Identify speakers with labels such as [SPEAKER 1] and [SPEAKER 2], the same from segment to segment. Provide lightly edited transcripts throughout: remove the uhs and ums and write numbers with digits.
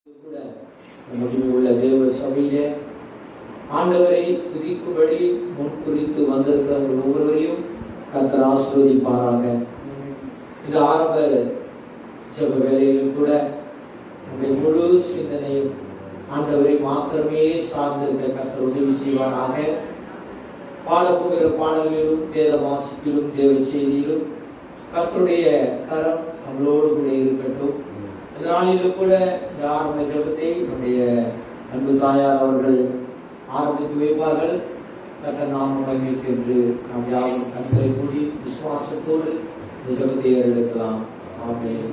[SPEAKER 1] உள்ள தேவ சபையிலே ஆண்டவரை துதிக்கும்படி முன்குறித்து வந்திருக்கிறவர்கள் ஒவ்வொருவரையும் கர்த்தர் ஆசீர்வதிப்பாராக. இந்த ஆரம்ப ஜெப வேளையிலும் கூட நம்முடைய முழு சிந்தனையும் ஆண்டவரை மாத்திரமே சார்ந்திருக்க கர்த்தர் உதவி செய்வாராக. பாடப்போகிற பாடல்களிலும் வேத வாசிப்பிலும் தேவ செய்தியிலும் கர்த்தருடைய கரம் நம்மளோடு கூட இருக்கட்டும். இந்த நாளிலும் கூட இந்த ஆரம்ப ஜெபத்தை நம்முடைய அன்பு தாயார் அவர்கள் ஆரம்பித்து வைப்பார்கள். கர்த்தர் நாமம் மகிமைக்கு என்று நாம் யாரும் கர்த்தரை கூடி விசுவாசத்தோடு இந்த ஜெபத்தை ஏறெடுக்கலாம். ஆமென்.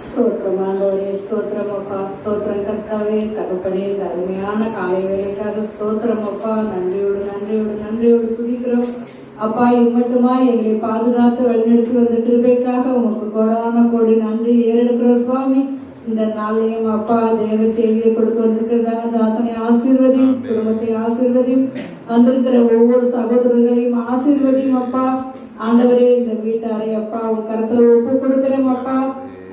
[SPEAKER 2] ஸ்தோத்திரம் ஆண்டவரே, ஸ்தோத்திரம் அப்பா, ஸ்தோத்திரம் கர்த்தாவே, தகப்பனே, இந்த அருமையான காலை வேளைக்காக ஸ்தோத்திரம் அப்பா. நன்றியோடு துதிக்கிறோம் அப்பா. இம்மட்டுமா எங்களை பாதுகாத்து வழிநடத்தி வந்த கிருபைக்காக உமக்கு கோடான கோடி நன்றி ஏறெடுக்கிறோம் சுவாமி. இந்த நாளையும் அப்பா தேவ செய்தியை கொடுக்க வந்திருக்கிறதான தாசனை ஆசீர்வதியும், குடும்பத்தை ஆசீர்வதியும், வந்திருக்கிற ஒவ்வொரு சகோதரர்களையும் ஆசீர்வதியும் அப்பா. ஆண்டவரே, இந்த வீட்டாரை அப்பா உன் கருத்துல ஒப்பு கொடுக்கிறோம் அப்பா.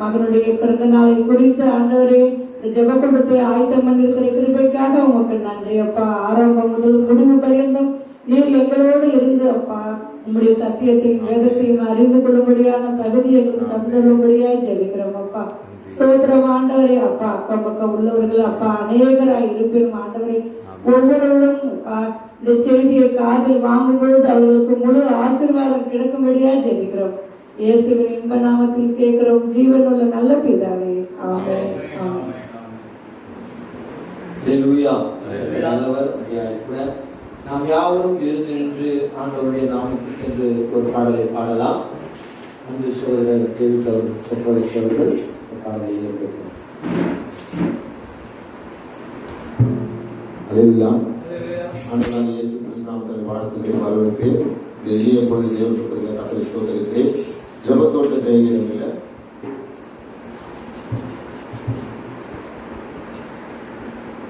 [SPEAKER 2] மகனுடைய பிறந்த நாளை குறித்து ஆண்டவரே இந்த ஜெபக்கூட்டத்தை ஆயத்தம் பண்ணிருக்கிற கிருபைக்காக உமக்கு நன்றி அப்பா. ஆரம்பம் முதல் முடிவு பரியந்தம் நீர் எங்களோடு இருந்து அப்பா உம்முடைய சத்தியத்தையும் வேதத்தையும் அறிந்து கொள்ளும்படியான தகுதி எங்களுக்கு தந்துள்ளபடியாய் ஜெபிக்கிறோம் அப்பா. ஸ்தோத்திரம் ஆண்டவரே அப்பா. அக்கம் பக்கம் உள்ளவர்கள் அப்பா அநேகராய் இருப்பினும் ஆண்டவரே ஒவ்வொருவரும் இந்த செய்தியை காதில் வாங்கும் பொழுது அவர்களுக்கு முழு ஆசீர்வாதம் கிடைக்கும்படியா ஜெபிக்கிறோம். இயேசுவின் இன்ப நாமத்தில் கேட்கிறோம் ஜீவனுள்ள நல்ல பிதாவே. ஆமென். ஆமென்.
[SPEAKER 1] ஹல்லேலூயா. நல்லவர் கூட நாம் யாவரும் எழுந்து நின்று ஆண்டவருடைய நாமத்துக்கு என்று ஒரு பாடலை பாடலாம். அன்பு சகோதரர் தேவிக் அவர்கள் சொற்பொழித்தவர்கள் பாடலை ஏற்படுத்தும்.
[SPEAKER 3] ஹல்லேலூயா. ஆண்டவராகிய இயேசு கிறிஸ்து நாமத்தில் வாழ்த்துக்களை வரவேற்கிறேன். இந்த எளிய பொழுது தேவனுடைய கர்த்தரை ஸ்தோத்திரிக்கிறேன். ஜெபத்தோட்ட ஜெயகீதத்தில்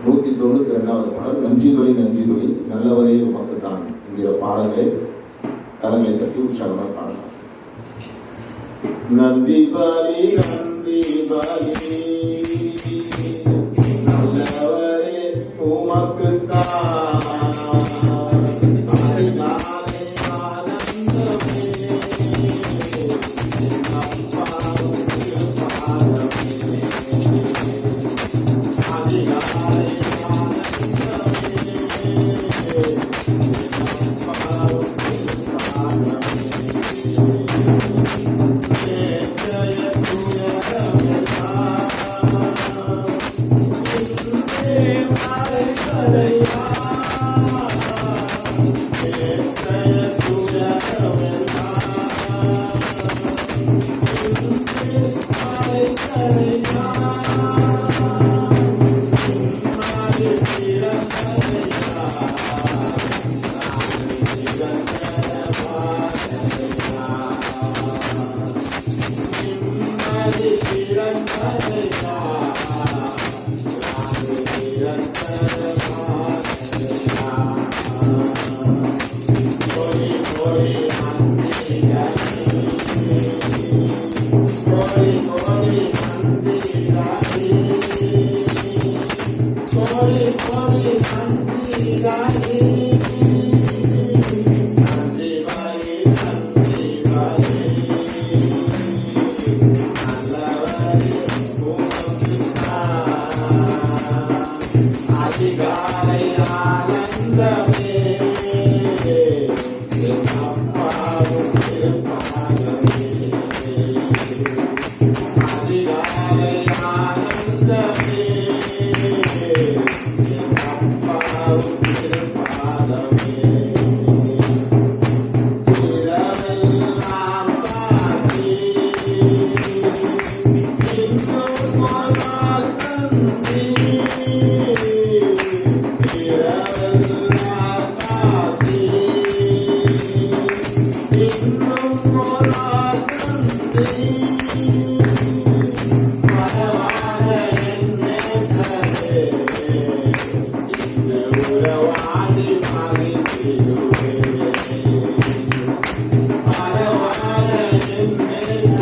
[SPEAKER 3] 192வது பாடல், நன்றி பலி நல்லவரே உமக்கு தான் என்கிற பாடல்களை கரங்களை தட்டி உற்சாகமாக பாடலாம். நன்றி பலி நல்லவரே உமக்கு தான்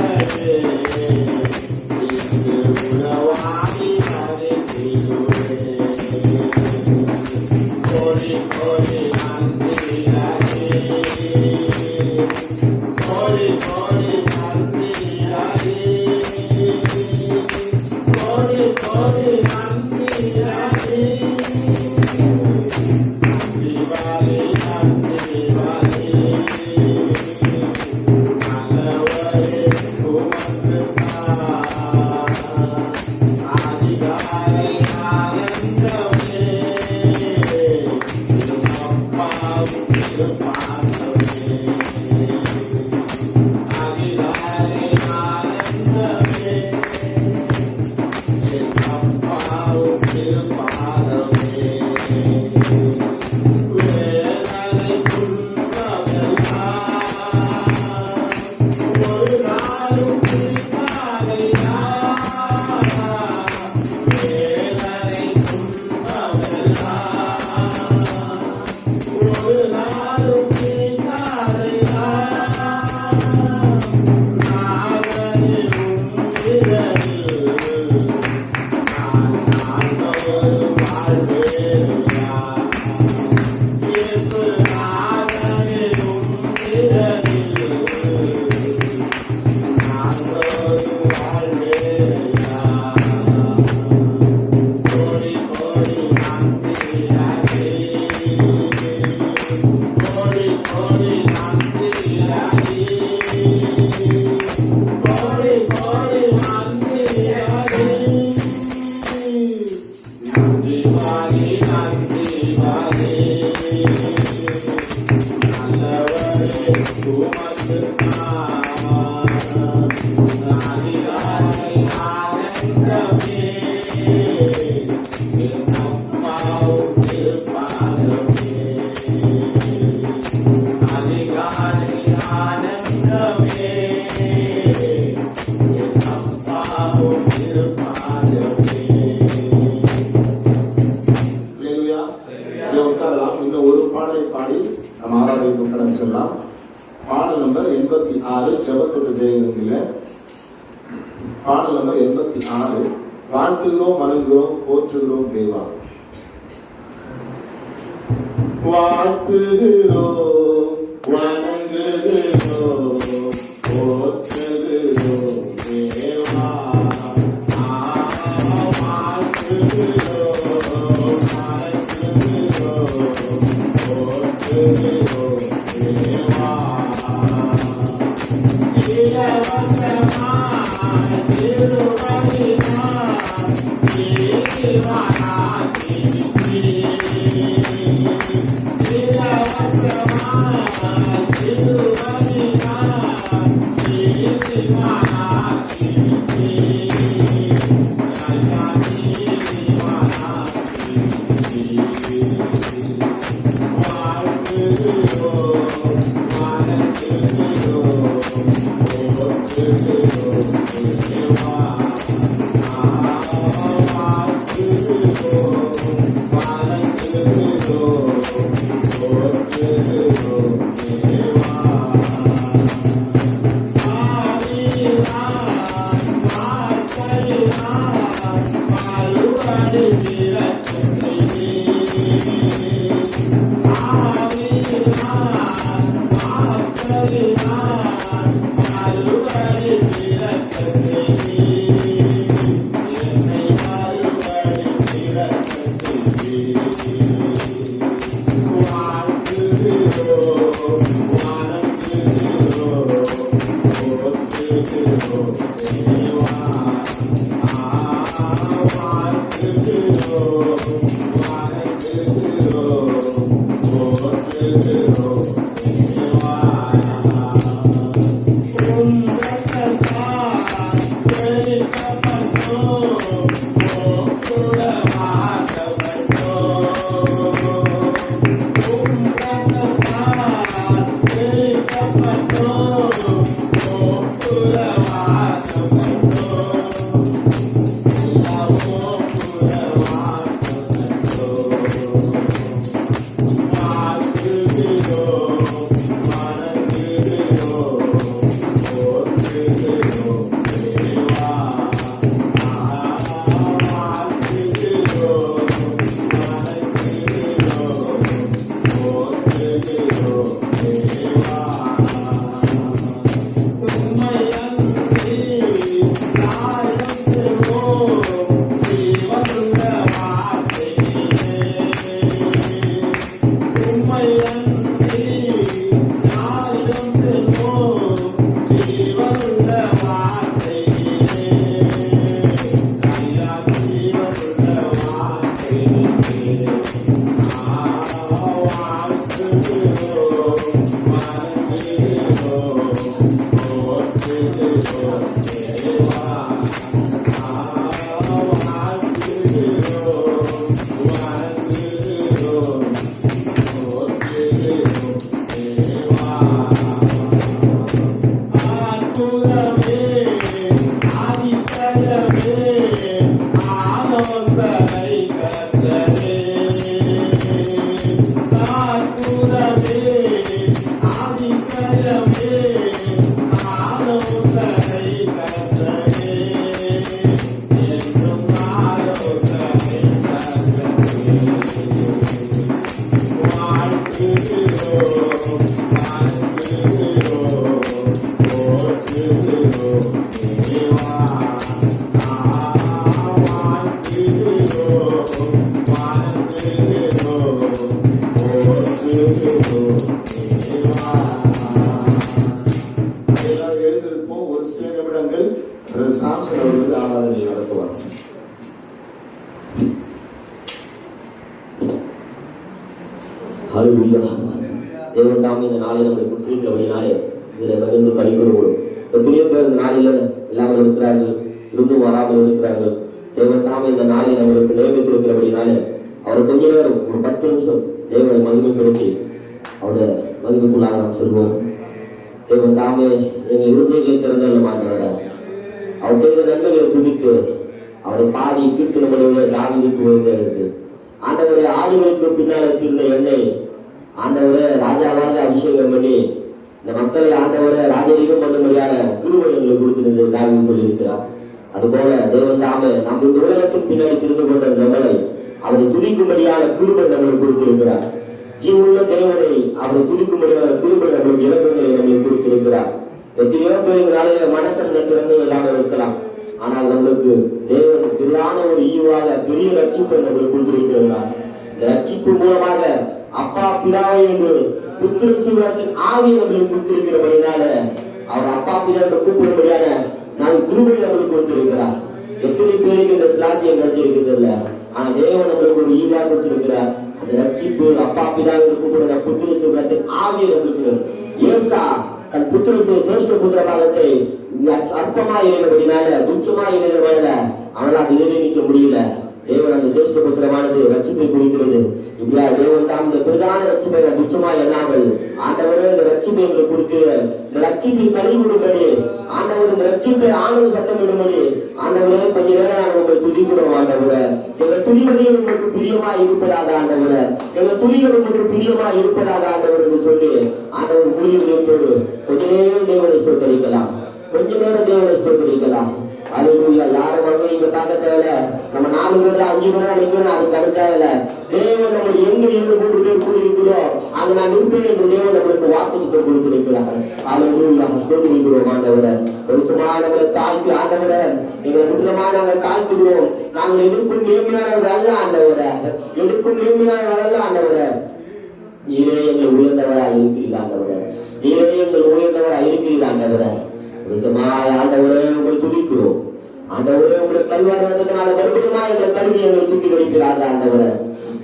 [SPEAKER 3] Hallelujah. இன்னும் ஒரு பாடலை பாடி நம்ம ஆராதனைக்கு கடந்து செல்லலாம். பாடல் நம்பர் 86 ஜெபத்தோடு ஜெயங்களில் பாடல் நம்பர் 86 வாழ்த்துகிறோம், வணங்குகிறோம், போற்றுகிறோம் தேவா. வாழ்த்துகிறோம், வணங்குகிறோம், போற்றுகிறோம் தேவா.
[SPEAKER 4] ஆதிசயமே
[SPEAKER 3] எழுந்திருப்போம். ஒரு சில நிமிடங்கள் சாம்சன் அவர்களுக்கு ஆராதனை நடத்துவார்.
[SPEAKER 4] ஹல்லேலூயா. தேவன் தாமே இந்த நாளை நம்மளை கொடுத்திருக்கிறபடினாலே இதில் மகிழ்ந்து கழிக்கிறோம். எத்தனையோ பேர் இந்த நாளில் இல்லாமல் இருக்கிறார்கள், இருந்தும் வராமல் இருக்கிறார்கள். தேவன் தாமே இந்த நாளை நம்மளுக்கு நியமித்திருக்கிறபடினாலே அவரை கொஞ்ச நேரம் ஒரு 10 நிமிஷம் தேவனை மகிமைப்படுத்தி அவருடைய மகிமைக்குள்ளாக நாம் சொல்வோம். தேவன் தாமே எங்கள் இருதயங்களை திறந்தள்ள மாட்டவரை அவர் செய்த நன்மைகளை துடித்து அவரை பாடி கீர்த்தனை பண்ணுவதை தாவீதுக்கு எடுத்து ஆண்டவரை ஆடுகளுக்கு பின்னால் இருந்த எண்ணெய் ஆண்டவரை ராஜாவாக அபிஷேகம் பண்ணி இந்த மக்களை ஆண்டவரை ராஜரீகம் பண்ணும்படியான கிருபை எங்களுக்கு கொடுத்து தாவீது சொல்லியிருக்கிறார். அதுபோல தேவன் தாமே நாம் இந்த உலகத்தின் பின்னாடி திருந்து கொண்ட நம்மளை அவரை துடிக்கும்படியான கிருபை நம்மளுக்கு கொடுத்திருக்கிறார். ஜீவனுள்ள தேவனை அவரை துடிக்கும்படியான கிருபை நம்மளுக்கு இலக்கங்களை நம்மளுக்கு கொடுத்திருக்கிறார். எத்தனையோ பேருக்கு நாளையில மனக்கண்ண திறந்து இல்லாமல் இருக்கலாம். ஆனால் நம்மளுக்கு தேவன் பெரியான ஒரு ஈவாக பெரிய ரட்சிப்பை நம்மளுக்கு கொடுத்திருக்கிறார். இந்த ரட்சிப்பு மூலமாக அப்பா பிதாவை என்று புத்திர சுகத்தின் ஆவியை நம்மளுக்கு கொடுத்திருக்கிறபடினால அவர் அப்பா பிதா என்று கூப்பிடும்படியான நான் கிருபை நம்மளுக்கு கொடுத்திருக்கிறார். எத்தனை பேருக்கு இந்த சிலாக்கியம் கிடைச்சிருக்கிறது இல்ல, ஆனா தேவன் நம்மளுக்கு ஒரு ஈவா கொடுத்திருக்கிறார். அந்த ரட்சிப்பு அப்பா பிதா என்று கூப்பிடுற புத்திர சுகத்தின் ஆவியை நம்மளுக்கு ஏசா தன் புத்திர சிரேஷ்ட புத்திர பாகத்தை அற்பமா இணைந்தபடினால துச்சமா இணைந்தவனால அவனால் எதிரே நிற்க முடியல. தேவன் அந்த சிரேஷ்ட புத்திரமானது ரட்சிப்பை குறிக்கிறது. இப்படியா தேவன் தாம் இந்த பிரதான ரட்சிப்பை துச்சமா எண்ணாமல் ஆண்டவரே இந்த ரட்சிப்பை எங்களுக்கு கொடுத்து இந்த ரட்சிப்பை கழிவுடும்படி ஆண்டவர் இந்த ரட்சிப்பை ஆனந்த சத்தம் விடும்படி ஆண்டவரே கொஞ்ச நேரம் நாங்கள் உங்களை துதிக்கிறோம். ஆண்டவரை எங்கள் துதிவதிகள் உங்களுக்கு பிரியமா இருப்பதாக ஆண்டவரை எங்கள் துதிகள் உங்களுக்கு பிரியமா இருப்பதாக ஆண்டவர் என்று சொல்லி ஆண்டவர் முழுவதோடு கொஞ்ச நேரம் தேவனை ஸ்தோத்தரிக்கலாம், கொஞ்ச நேரம் தேவனை ஸ்தோத்தரிக்கலாம். அல்லேலூயா. யாரும் வந்து இங்க பார்க்க தேவையில்ல, நம்ம 4 பேர் 5 பேர் அடைக்கிறோம், அதுக்கு அடுத்த தேவையில்ல. தேவன் நம்முடைய எங்க 2-3 பேர் கூடியிருக்கிறோம் அங்க நான் இருப்பேன் என்று தேவன் நம்மளுக்கு வாக்குறுதி கொடுத்திருக்கிறார். அல்லேலூயா. ஸ்தோத்திரிக்கிறோம் ஆண்டவரே. ஒரு சுமானவரை தாழ்த்தி ஆண்டவரே எங்களை முற்றிலுமா நாங்கள் தாழ்த்துகிறோம். நாங்கள் எதிர்க்கும் நேர்மையானவர்கள் அல்ல ஆண்டவரே, எதிர்க்கும் நேர்மையானவர்கள் அல்ல ஆண்டவரே. நீரே எங்கள் உயர்ந்தவராக இருக்கிறீர்கள் ஆண்டவரே, நீரே எங்கள் உயர்ந்தவராக இருக்கிறீர்கள் ஆண்டவரே. ஆண்டவரே உங்களை துதிக்கிறோம். ஆண்டவரே உங்களை கல்வாரி வந்ததுனால மறுபடியும் எங்களை கல்வி எங்களை சுட்டி கிடைக்கிறாங்க ஆண்டவரே.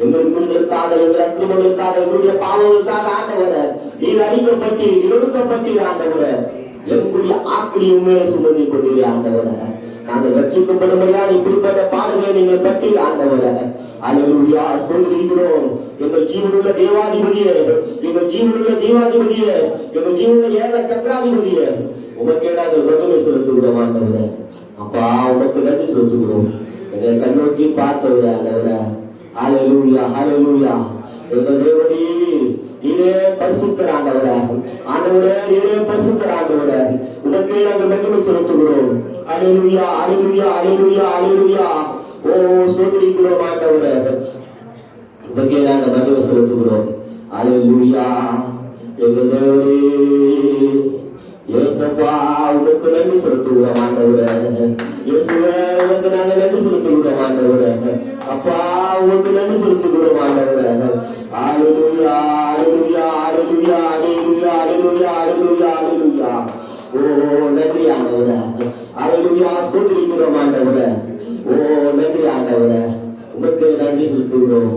[SPEAKER 4] எங்களுக்கு விடுதலுக்காக எங்கள் அக்கிரமங்களுக்காக எங்களுடைய பாவங்களுக்காக ஆண்டவரே நீர் அடிக்கப்பட்டு நிறுத்தப்பட்டீர் ஆண்டவரே. எங்களுடைய ஆக்கிரி உண்மையை சுமந்தி கொண்டீரே ஆண்டவரே. நாங்கள் ரட்சிக்கப்படும்படியால் இப்படிப்பட்ட பாடுகளை நீங்கள் பட்டீர் ஆண்டவரே. அல்லேலூயா. ஸ்தோத்திரிக்கிறோம். எங்கள் ஜீவனுள்ள தேவாதிபதியே, எங்கள் ஜீவனுள்ள தேவாதிபதியே, எங்கள் ஜீவனுள்ள ஏக சக்கராதிபதியே, உமக்கே நாங்கள் மகிமை செலுத்துகிறோம் ஆண்டவரே. அப்பா உமக்கு நன்றி செலுத்துகிறோம். எங்களை கண்ணோக்கி பார்த்தவரே ஆண்டவரே. ஹல்லேலூயா, ஹல்லேலூயா. எங்கள் தேவனே நீரே பரிசுத்தர் ஆண்டவரே, ஆண்டவரே நீரே பரிசுத்தர் ஆண்டவரே. உமக்கே நாங்கள் மகிமை செலுத்துகிறோம். ஹல்லேலூயா, ஹல்லேலூயா, ஹல்லேலூயா, ஹல்லேலூயா. ஓ ஸ்தோத்திரிக்கிறோம் ஆண்டவரே. உமக்கே நாங்கள் மகிமை செலுத்துகிறோம். ஹல்லேலூயா. எங்கள் தேவனே ஏசப்பா உனக்கு நன்றி செலுத்துகிறோம் ஆண்டவரே. இயேசுவே உனக்கு நாங்கள் நன்றி செலுத்துகிறோம் ஆண்டவரே. அப்பா உனக்கு நன்றி செலுத்துகிறோம் ஆண்டவரே. ஹல்லேலூயா, ஹல்லேலூயா, ஹல்லேலூயா, ஹல்லேலூயா, ஹல்லேலூயா, ஹல்லேலூயா, ஹல்லேலூயா. ஓ நன்றி ஆண்டவரே. ஹல்லேலூயா. ஸ்தோத்திரிக்கிறோம் ஆண்டவரே. ஓ நன்றி ஆண்டவரே. உனக்கு நன்றி செலுத்துகிறோம்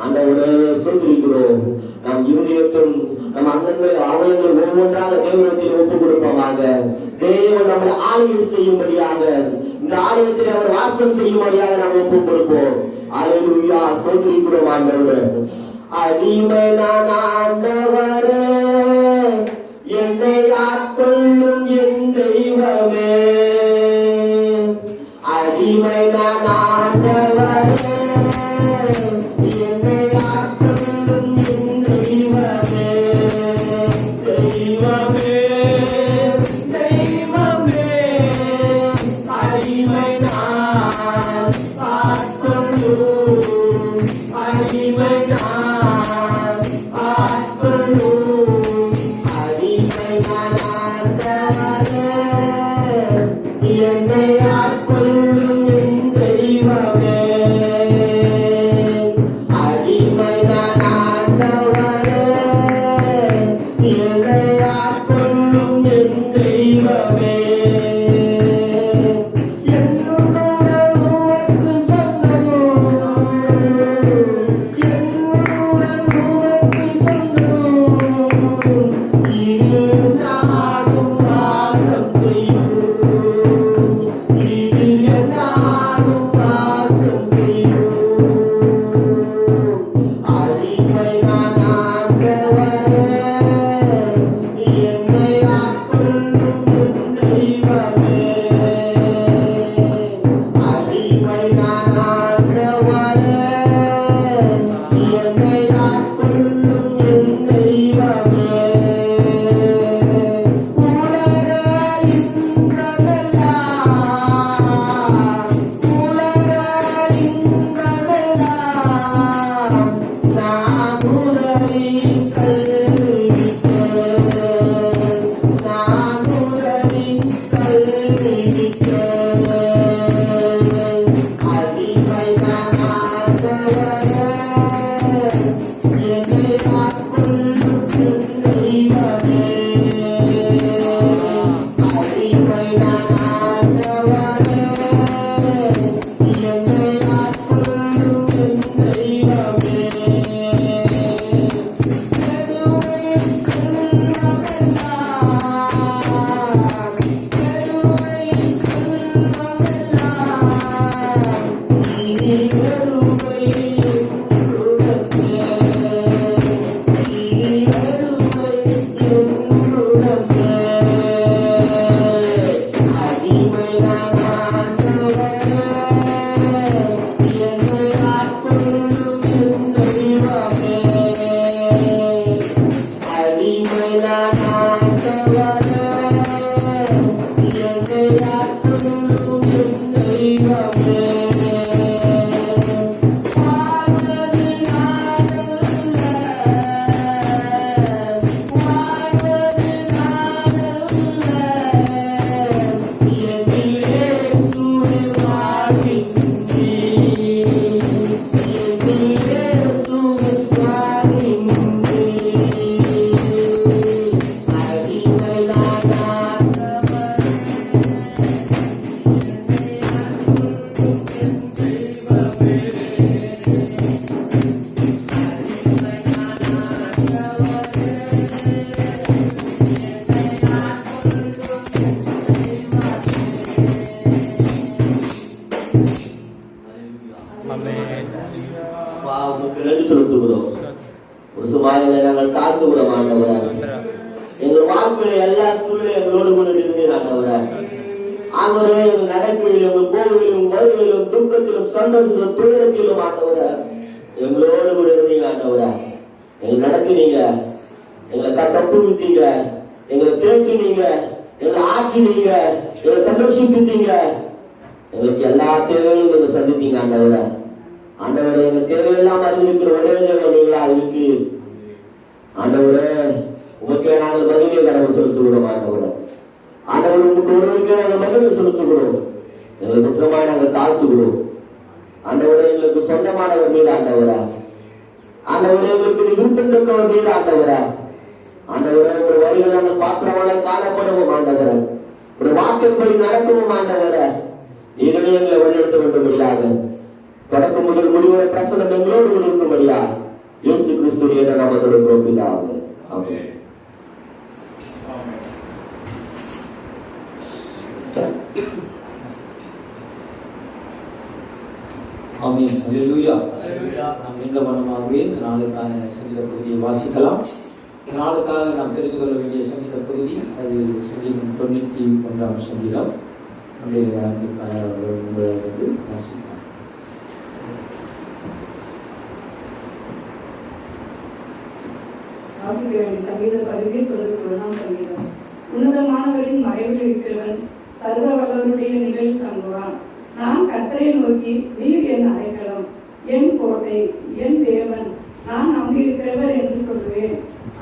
[SPEAKER 4] ஆண்டவரே. ஸ்தோத்திரிக்கிறோம். நம் இருதயத்தும் நம் அங்கங்களை அவயங்கள் ஒவ்வொன்றாக தேவனிடத்தில் ஒப்புக் கொடுப்போமாக. தேவன் நம்மளை ஆளுகை செய்யும்படியாக இந்த ஆலயத்தில் அவர் வாசம் செய்யும்படியாக நாம் ஒப்புக் கொடுப்போம். அல்லேலூயா. ஸ்தோத்திரிக்கிறோம் ஆண்டவரே. அடிமை நான் ஆண்டவரே, என்னை ஆட்கொள்ளும் என் தெய்வமே. அடிமை நான் ஆண்டவரே, என்னை ஆட்கொள்ளும் என் தெய்வமே. தெய்வமே, தெய்வமே, என்னை ஆட்கொள்ளும் என் தெய்வமே. அடிமை நான் ஆண்டவரே, என்னை ஆட்கொள்ளும் என் தெய்வமே. என்னுடன் உமக்கு சொந்தம், என்னுடன் உமக்கு சொந்தம். இதில் நாடும் வாசம் செய்யும், இதில் நாடும் வாசம் செய்யும். அடிமை நான் ஆண்டவரே, என்னை ஆட்கொள்ளும் என் தெய்வமே. அடிமை நான் ஆண்டவரே, என்னை ஆட்கொள்ளும் என் தெய்வமே. உலக இன்பமெல்லாம், உலக இன்பமெல்லாம் நான் உதவி கல்வித்தேன், நான் உதவி கல்வித்தேன். அடிமை நான் ஆண்டவரே, என்னை ஆட்கொள்ளும் என் தெய்வமே. அடிமை நான் ஆண்டவரே, என்னை ஆட்கொள்ளும் என் தெய்வமே. பெருமையின் செல்வமெல்லாம், பெருமையின் செல்வமெல்லாம் இனி வெறுமை என்றுடனே, இனி வெறுமை என்றுடனே. அடிமை நான் ஆண்டவரே, என்னை ஆட்கொள்ளும் என் தெய்வமே. அடிமை நான் ஆண்டவரே, என்னை ஆட்கொள்ளும் என் தெய்வமே. வாழ்வது நானல்ல, வாழ்வது நானல்ல, என்னில் இயேசுவே வாழ்கின்றீர், என்னில் இயேசுவே வாழ்கின்றீர். அடிமை நான் ஆண்டவரே, உமக்கு நன்றி செலுத்துகிறோம். ஒரு சுமாரிகளை நாங்கள் தாழ்த்துகிறோம் ஆண்டவரே. எங்கள் வாழ்க்கையில எல்லா சூழ்நிலையும் எங்களோடு கூட இருந்தீர் ஆண்டவரே. ஆண்டவரே, எங்கள் நடக்கையிலும் எங்கள் போகையிலும் வருகையிலும் துக்கத்திலும் சந்தோஷத்திலும் துயரத்திலும் ஆண்டவரே எங்களோடு கூட இருந்தீங்க ஆண்டவரே. எங்களை நடத்தினீங்க, எங்களை தப்பு விட்டீங்க, எங்களை தேற்றினீங்க, எங்களை ஆற்றினீங்க, எங்களை சந்தோஷிப்பிட்டீங்க. எங்களுக்கு எல்லா தேவையும் நீங்க சந்தித்தீங்க ஆண்டவரே. ஆண்டவரே, எங்க தேவையெல்லாம் அறிந்திருக்கிற ஒரே தேவன் நீங்களா இருக்கு ஆண்டவரே. உமக்கே நாங்கள் மகிமை கடவுள் செலுத்துகிறோம் ஆண்டவரே. ஆண்டவர் உமக்கு ஒருவருக்கே நாங்கள் மகிமை செலுத்துகிறோம். எங்களை குற்றமாய் நாங்கள் தாழ்த்துகிறோம் ஆண்டவரே. எங்களுக்கு சொந்தமானவர் நீர் ஆண்டவரே. ஆண்டவரே, எங்களுக்கு நீ விருப்பத்தக்கவர் நீர் ஆண்டவரே. ஆண்டவரே, உங்களுடைய வழிகள் நாங்கள் பாத்திரமான காணப்படுவோம் ஆண்டவரே. உங்களுடைய வாக்கின்படி நடக்கவும் ஆண்டவரே. நீங்களே எங்களை வழிநடத்த வேண்டும்படியாக தொடக்கம் முதல் முடிவுரை பிரசனம் எங்களோடு கூட இருக்கும்படியா இயேசு கிறிஸ்து என்ற நாமத்தோடு பிதாவே. ஆமென்.
[SPEAKER 1] ஆமென். அல்லேலூயா. நாம் இந்த மனமாகவே இந்த நாளுக்கான சங்கீத பகுதியை வாசிக்கலாம். இந்த நாளுக்காக நாம் தெரிந்து கொள்ள வேண்டிய சங்கீத பகுதி அது சங்கீதம் 91ஆம் சங்கீதம். நம்முடைய வந்து வாசிக்கலாம்.
[SPEAKER 2] வாசிக்க வேண்டிய சங்கீத பகுதி 91ஆம் சங்கீதம். உன்னதமானவரின் மறைவில் இருக்கிறவன் சர்வ வல்லவருடைய நிழலில் தங்குவான். நான் கர்த்தரை நோக்கி, நீர் என் அடைக்கலம், என் கோட்டை, என் தேவன், நான் நம்பியிருக்கிறவர் என்று சொல்வேன்.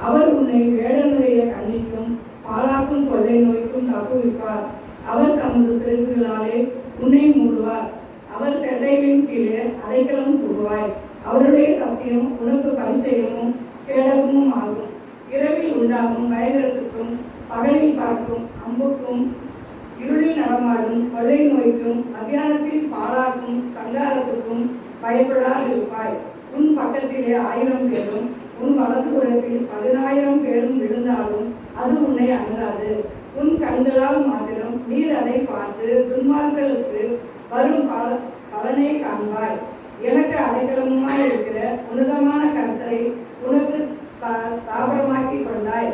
[SPEAKER 2] அவர் உன்னை வேடனுடைய கண்ணிக்கும் பாலாக்கும் கொள்ளை நோய்க்கும் தப்புவிப்பார். அவர் தமது சிறகுகளாலே உன்னை மூடுவார். அவர் செட்டைகளின் கீழே அடைக்கலம் புகுவாய். அவருடைய சத்தியம் உனக்கு பரிச்சயமும் கேடகமும் ஆகும். இரவில் உண்டாகும் பயங்கரத்துக்கும் பகலில் பார்க்கும் அம்புக்கும் இருளில் நடமாடும் கொள்ளை நோய்க்கும் மத்தியானத்தில் பாழாக்கும் சங்காரத்துக்கும் பயப்படாதிருப்பாய். உன் பக்கத்திலே 1000 பேரும் உன் வலதுபுறத்தில் 10,000 பேரும் விழுந்தாலும் அது உன்னை அணுகாது. உன் கண்களால் மாத்திரம் நீர் அதை பார்த்து துன்மார்களுக்கு வரும் பலனை காண்பாய். எனக்கு அடைக்கலமாய் இருக்கிற உன்னதமான கர்த்தரை உனக்கு தாபரமாக்கி கொண்டாய்.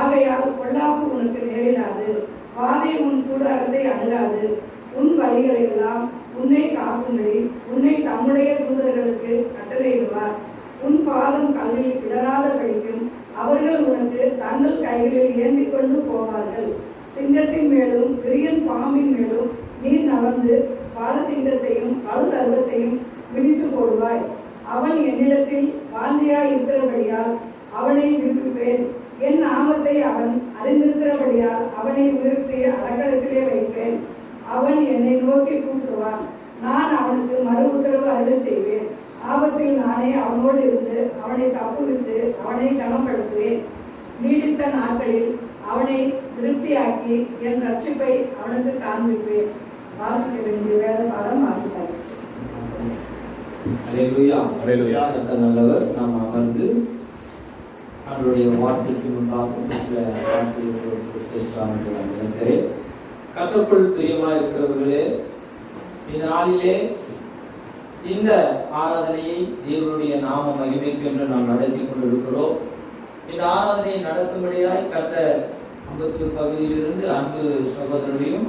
[SPEAKER 2] ஆகையால் பொல்லாப்பு உனக்கு நேரிடாது, வாதை உன் கூடாரத்தை அணுகாது. உன் வழிகளை எல்லாம் உன்னை காக்கும்படி உன்னை தம்முடைய தூதர்களுக்கு கட்டளையிடுவார். உன் பாதம் கல்லில் இடராதபடிக்கும் அவர்கள் உனக்கு தங்கள் கைகளில் ஏந்தி கொண்டு போவார்கள். சிங்கத்தின் மேலும் விரியன் பாம்பின் மேலும் நீ நகர்ந்து பாலசிங்கத்தையும் பல சர்வத்தையும் மிதித்து போடுவாய். அவன் என்னிடத்தில் வாந்தியாய் இருக்கிறபடியால் அவனை விடுவிப்பேன். என் நாமத்தை அவன் அறிந்திருக்கிறபடியால் அவனை உயர்த்தி அறக்கலத்திலே வைப்பேன். அவன் என்னை நோக்கி கூப்பிடுவான், நான் அவனுக்கு மறு உத்தரவு அருள் செய்வேன். ஆபத்தில் நானே அவனோடு இருந்து அவனை தப்புவித்து அவனை கனப்படுத்துவேன். நீடித்த நாட்களில் அவனை திருப்தியாக்கி என் ரட்சிப்பை அவனுக்கு காண்பிப்பேன். வாசிக்க வேண்டிய வேத பாடம் வாசித்தார்.
[SPEAKER 1] கர்த்தர் நல்லவர். நாம் அமர்ந்து அவருடைய வார்த்தைக்கு முன்பாக நினைக்கிறேன். கர்த்தருக்குள் பிரியமா இருக்கிறவர்களே, இந்த நாளிலே இந்த ஆராதனையை தேவனுடைய நாம மகிமைக்கு என்று நாம் நடத்தி கொண்டிருக்கிறோம். இந்த ஆராதனையை நடத்தும்படியாய் கர்த்தர் அம்பத்தூர் பகுதியிலிருந்து அன்பு சகோதரர்களையும்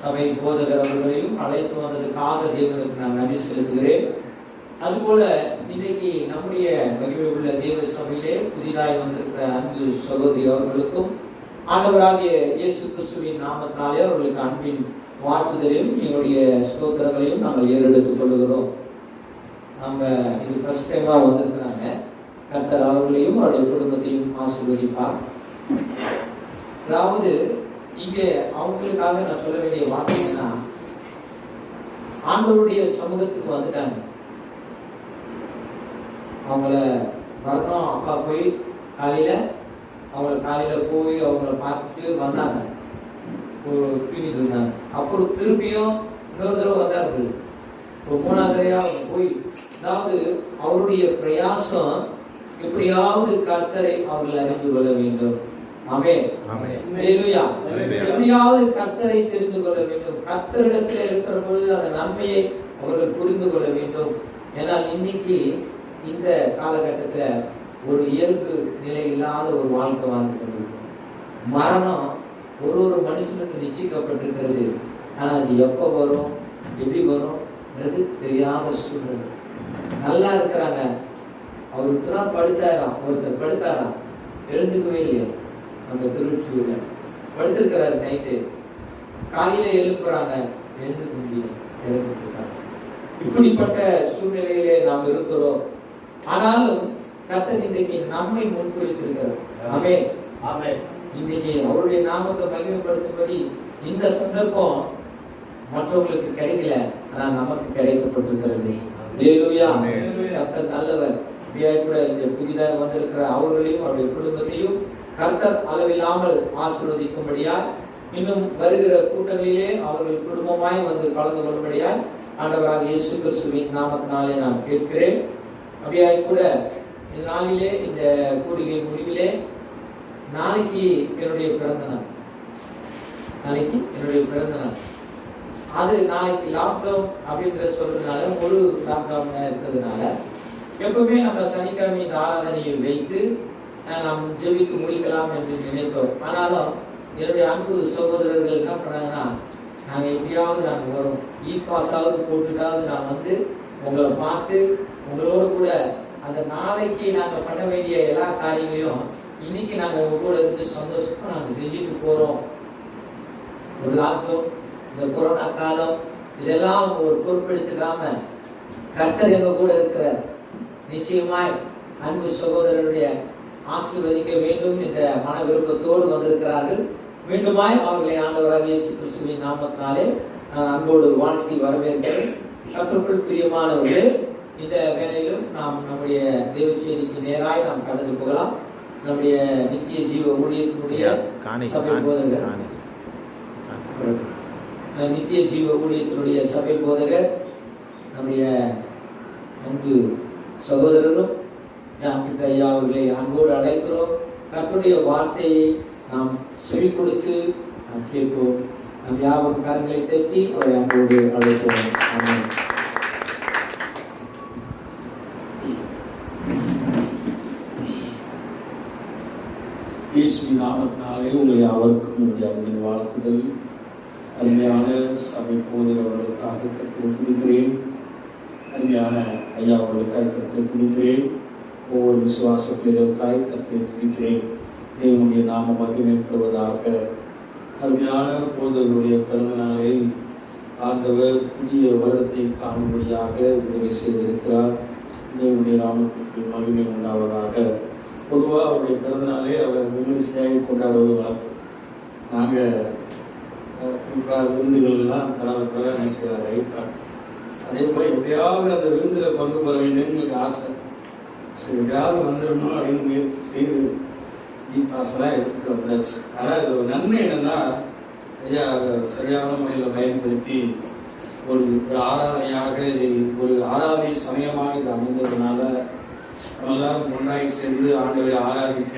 [SPEAKER 1] சபை போதகர் அவர்களையும் அழைத்து வந்ததுக்காக தேவனுக்கு நான் நன்றி செலுத்துகிறேன். அதுபோல இன்றைக்கு நம்முடைய மகிமை உள்ள தேவ சபையிலே புதிதாய் வந்திருக்கிற அன்பு சகோதரி அவர்களுக்கும் ஆண்டவராகிய இயேசு கிறிஸ்துவின் நாமத்தினாலே அவர்களுக்கு அன்பின் வாழ்த்துதலையும் எங்களுடைய ஸ்தோத்திரங்களையும் நாங்கள் ஏறெடுத்துக் கொள்ளுகிறோம். நம்ம இது ஃபர்ஸ்ட் டைமா வந்திருக்கிறாங்க. கர்த்தர் அவர்களையும் அவருடைய குடும்பத்தையும் ஆசீர்வதிப்பார். அதாவது இங்கே அவங்களுக்காக நான் சொல்ல வேண்டிய வார்த்தைன்னா, ஆண்டவருடைய சமூகத்துக்கு வந்துட்டாங்க. அவங்கள வரணும். அப்பா போய் காலையில போய் அவங்கள பார்த்துட்டு வந்தாங்க, தூங்கிட்டு இருந்தாங்க. அப்புறம் திருப்பியும் இன்னொரு தடவை வந்தார்கள். ஒரு 3வது தடவையா போய், அதாவது அவருடைய பிரயாசம் எப்படியாவது கர்த்தரை அவர்கள் அறிந்து கொள்ள வேண்டும். எப்படியாவது கர்த்தரை தெரிந்து கொள்ள வேண்டும். கர்த்தரிடத்தில் இருக்கிற பொழுது அந்த நன்மையை அவர்கள் புரிந்து கொள்ள வேண்டும். ஏன்னால் இன்னைக்கு இந்த காலகட்டத்துல ஒரு இயல்பு நிலை இல்லாத ஒரு வாழ்க்கை வாழ்ந்து கொண்டிருக்கும். மரணம் ஒரு மனுஷனுக்கு நிச்சயிக்கப்பட்டிருக்கிறது. ஆனா அது எப்ப வரும், எப்படி வரும்ன்றது தெரியாத சூழ்நிலை. நல்லா இருக்கிறாங்க. அவருக்கு தான் படுத்தாராம், ஒருத்தர் படுத்தாராம், எழுந்துக்கவே இல்லையா. நம்ம திருச்சியூர்ல படுத்திருக்கிறாரு. நைட்டு காலையில எழுப்புறாங்க, எழுந்துக்க முடியல, எழுந்துட்டாங்க. இப்படிப்பட்ட சூழ்நிலையிலே நாம் இருக்கிறோம். ஆனாலும் கர்த்தர் இன்றைக்கு நம்மை முன்குறித்திருக்கிறார். ஆமென். இன்னைக்கு அவருடைய நாமத்தை மகிமைப்படுத்தும்படி இந்த சந்தர்ப்பம் மற்றவங்களுக்கு கிடைக்கல, ஆனா நமக்கு கிடைக்கப்பட்டிருக்கிறது. ஹல்லேலூயா. கர்த்தர் நல்லவர். கூட இந்த புதிதாக வந்திருக்கிற அவர்களையும் அவருடைய குடும்பத்தையும் கர்த்தர் அளவில்லாமல் ஆசீர்வதிக்கும்படியாய், இன்னும் வருகிற கூட்டங்களிலே அவர்கள் குடும்பமாய் வந்து கலந்து கொள்ளும்படியாய் ஆண்டவராக இயேசு கிறிஸ்துவின் நாமத்தினாலே நான் கேட்கிறேன். அப்படியாய் கூட இந்த நாளிலே, இந்த கூடிகை முடிவிலே, நாளைக்கு என்னுடைய பிறந்த நாள். அது நாளைக்கு லாக்டவுன் அப்படின்ற சொல்றதுனால, முழு லாக்டவுன் இருக்கிறதுனால எப்பவுமே நம்ம சனிக்கிழமை இந்த ஆராதனையை வைத்து நாம் ஜெபித்து முடிக்கலாம் என்று நினைத்தோம். ஆனாலும் என்னுடைய அன்பு சகோதரர்கள் என்ன பண்ணாங்கன்னா, நாங்கள் எப்படியாவது நாங்கள் வரோம், பாஸாவது போட்டுட்டாவது நான் வந்து உங்களை பார்த்து உங்களோட கூட அந்த நாளைக்கு நாங்கள் பண்ண வேண்டிய எல்லா காரியங்களையும் இன்னைக்கு நாங்கள் உங்க கூட இருந்து சந்தோஷமா நாங்கள் செஞ்சுட்டு போறோம். ஒரு லாக்டவுன், இந்த கொரோனா காலம், இதெல்லாம் ஒரு பொறுப்பெடுத்துக்காம கர்த்தர் எங்க கூட இருக்கிற நிச்சயமாய் அன்பு சகோதரருடைய ஆசீர்வதிக்க வேண்டும் என்ற மன விருப்பத்தோடு வந்திருக்கிறார்கள். மீண்டுமாய் அவர்களை ஆண்டவராக இயேசு கிறிஸ்துவின் நாமத்தினாலே நான் அன்போடு வாழ்த்தி வரவேற்கிறேன். கர்த்தருக்குள் பிரியமானவர்களே, இந்த வேளையிலும் நாம் நம்முடைய தேவ செய்திக்கு நேராய் நாம் கடந்து போகலாம். நம்முடைய நித்திய ஜீவ ஊழியத்தினுடைய சபை போதகர், நித்திய ஜீவ ஊழியத்தினுடைய சபை போதகர் நம்முடைய அன்பு சகோதரரும் ஜாம்பிட்ட ஐயா அவர்களை அன்போடு அழைக்கிறோம். கர்த்தருடைய வார்த்தையை நாம் செவி கொடுத்து நாம் கேட்போம். நம் யாவரும் கரங்களை தட்டி அவரை அன்போடு அழைப்போம். ஆமென்.
[SPEAKER 5] இயேசுவின் நாமத்தினாலே உங்களை யாவருக்கும் என்னுடைய அன்பின் வாழ்த்துதல். அருமையான சபை போதகர் அவர்களுக்காக கர்த்தரை துதிக்கிறேன். அருமையான ஐயா அவர்களுக்காக கர்த்தரை துதிக்கிறேன். ஒவ்வொரு விசுவாச பிள்ளைகளுக்காக கர்த்தரை துதிக்கிறேன். தேவனுடைய நாமம் மகிமைப்படுவதாக. அருமையான போதகருடைய பிறந்த நாளை ஆண்டவர் புதிய வருடத்தை காணும்படியாக உதவி செய்திருக்கிறார். தேவனுடைய நாமத்திற்கு மகிமை உண்டாவதாக. பொதுவாக அவருடைய பிறந்தநாளே அவர் விமரிசையாக கொண்டாடுவது வழக்கம். நாங்கள் விருந்துகள்லாம் தடவை என்ன செய்வார் ரைட்டாக. அதே மாதிரி எப்படியாவது அந்த விருந்தில் பங்கு பெற வேண்டும் எங்களுக்கு ஆசை. சரி, எப்படியாவது வந்துடணும் அப்படின்னு முயற்சி செய்து பாசெல்லாம் எடுத்துகிட்டு வந்தாச்சு. ஆனால் இது ஒரு நன்மை என்னென்னா, ஐயா அதை சரியான முறையில் பயன்படுத்தி ஒரு ஆராதனையாக ஒரு ஆராதனை சமயமாக இது அமைந்ததுனால நம்ம எல்லாரும் ஒன்றாகி சேர்ந்து ஆண்டவரை ஆராதிக்க,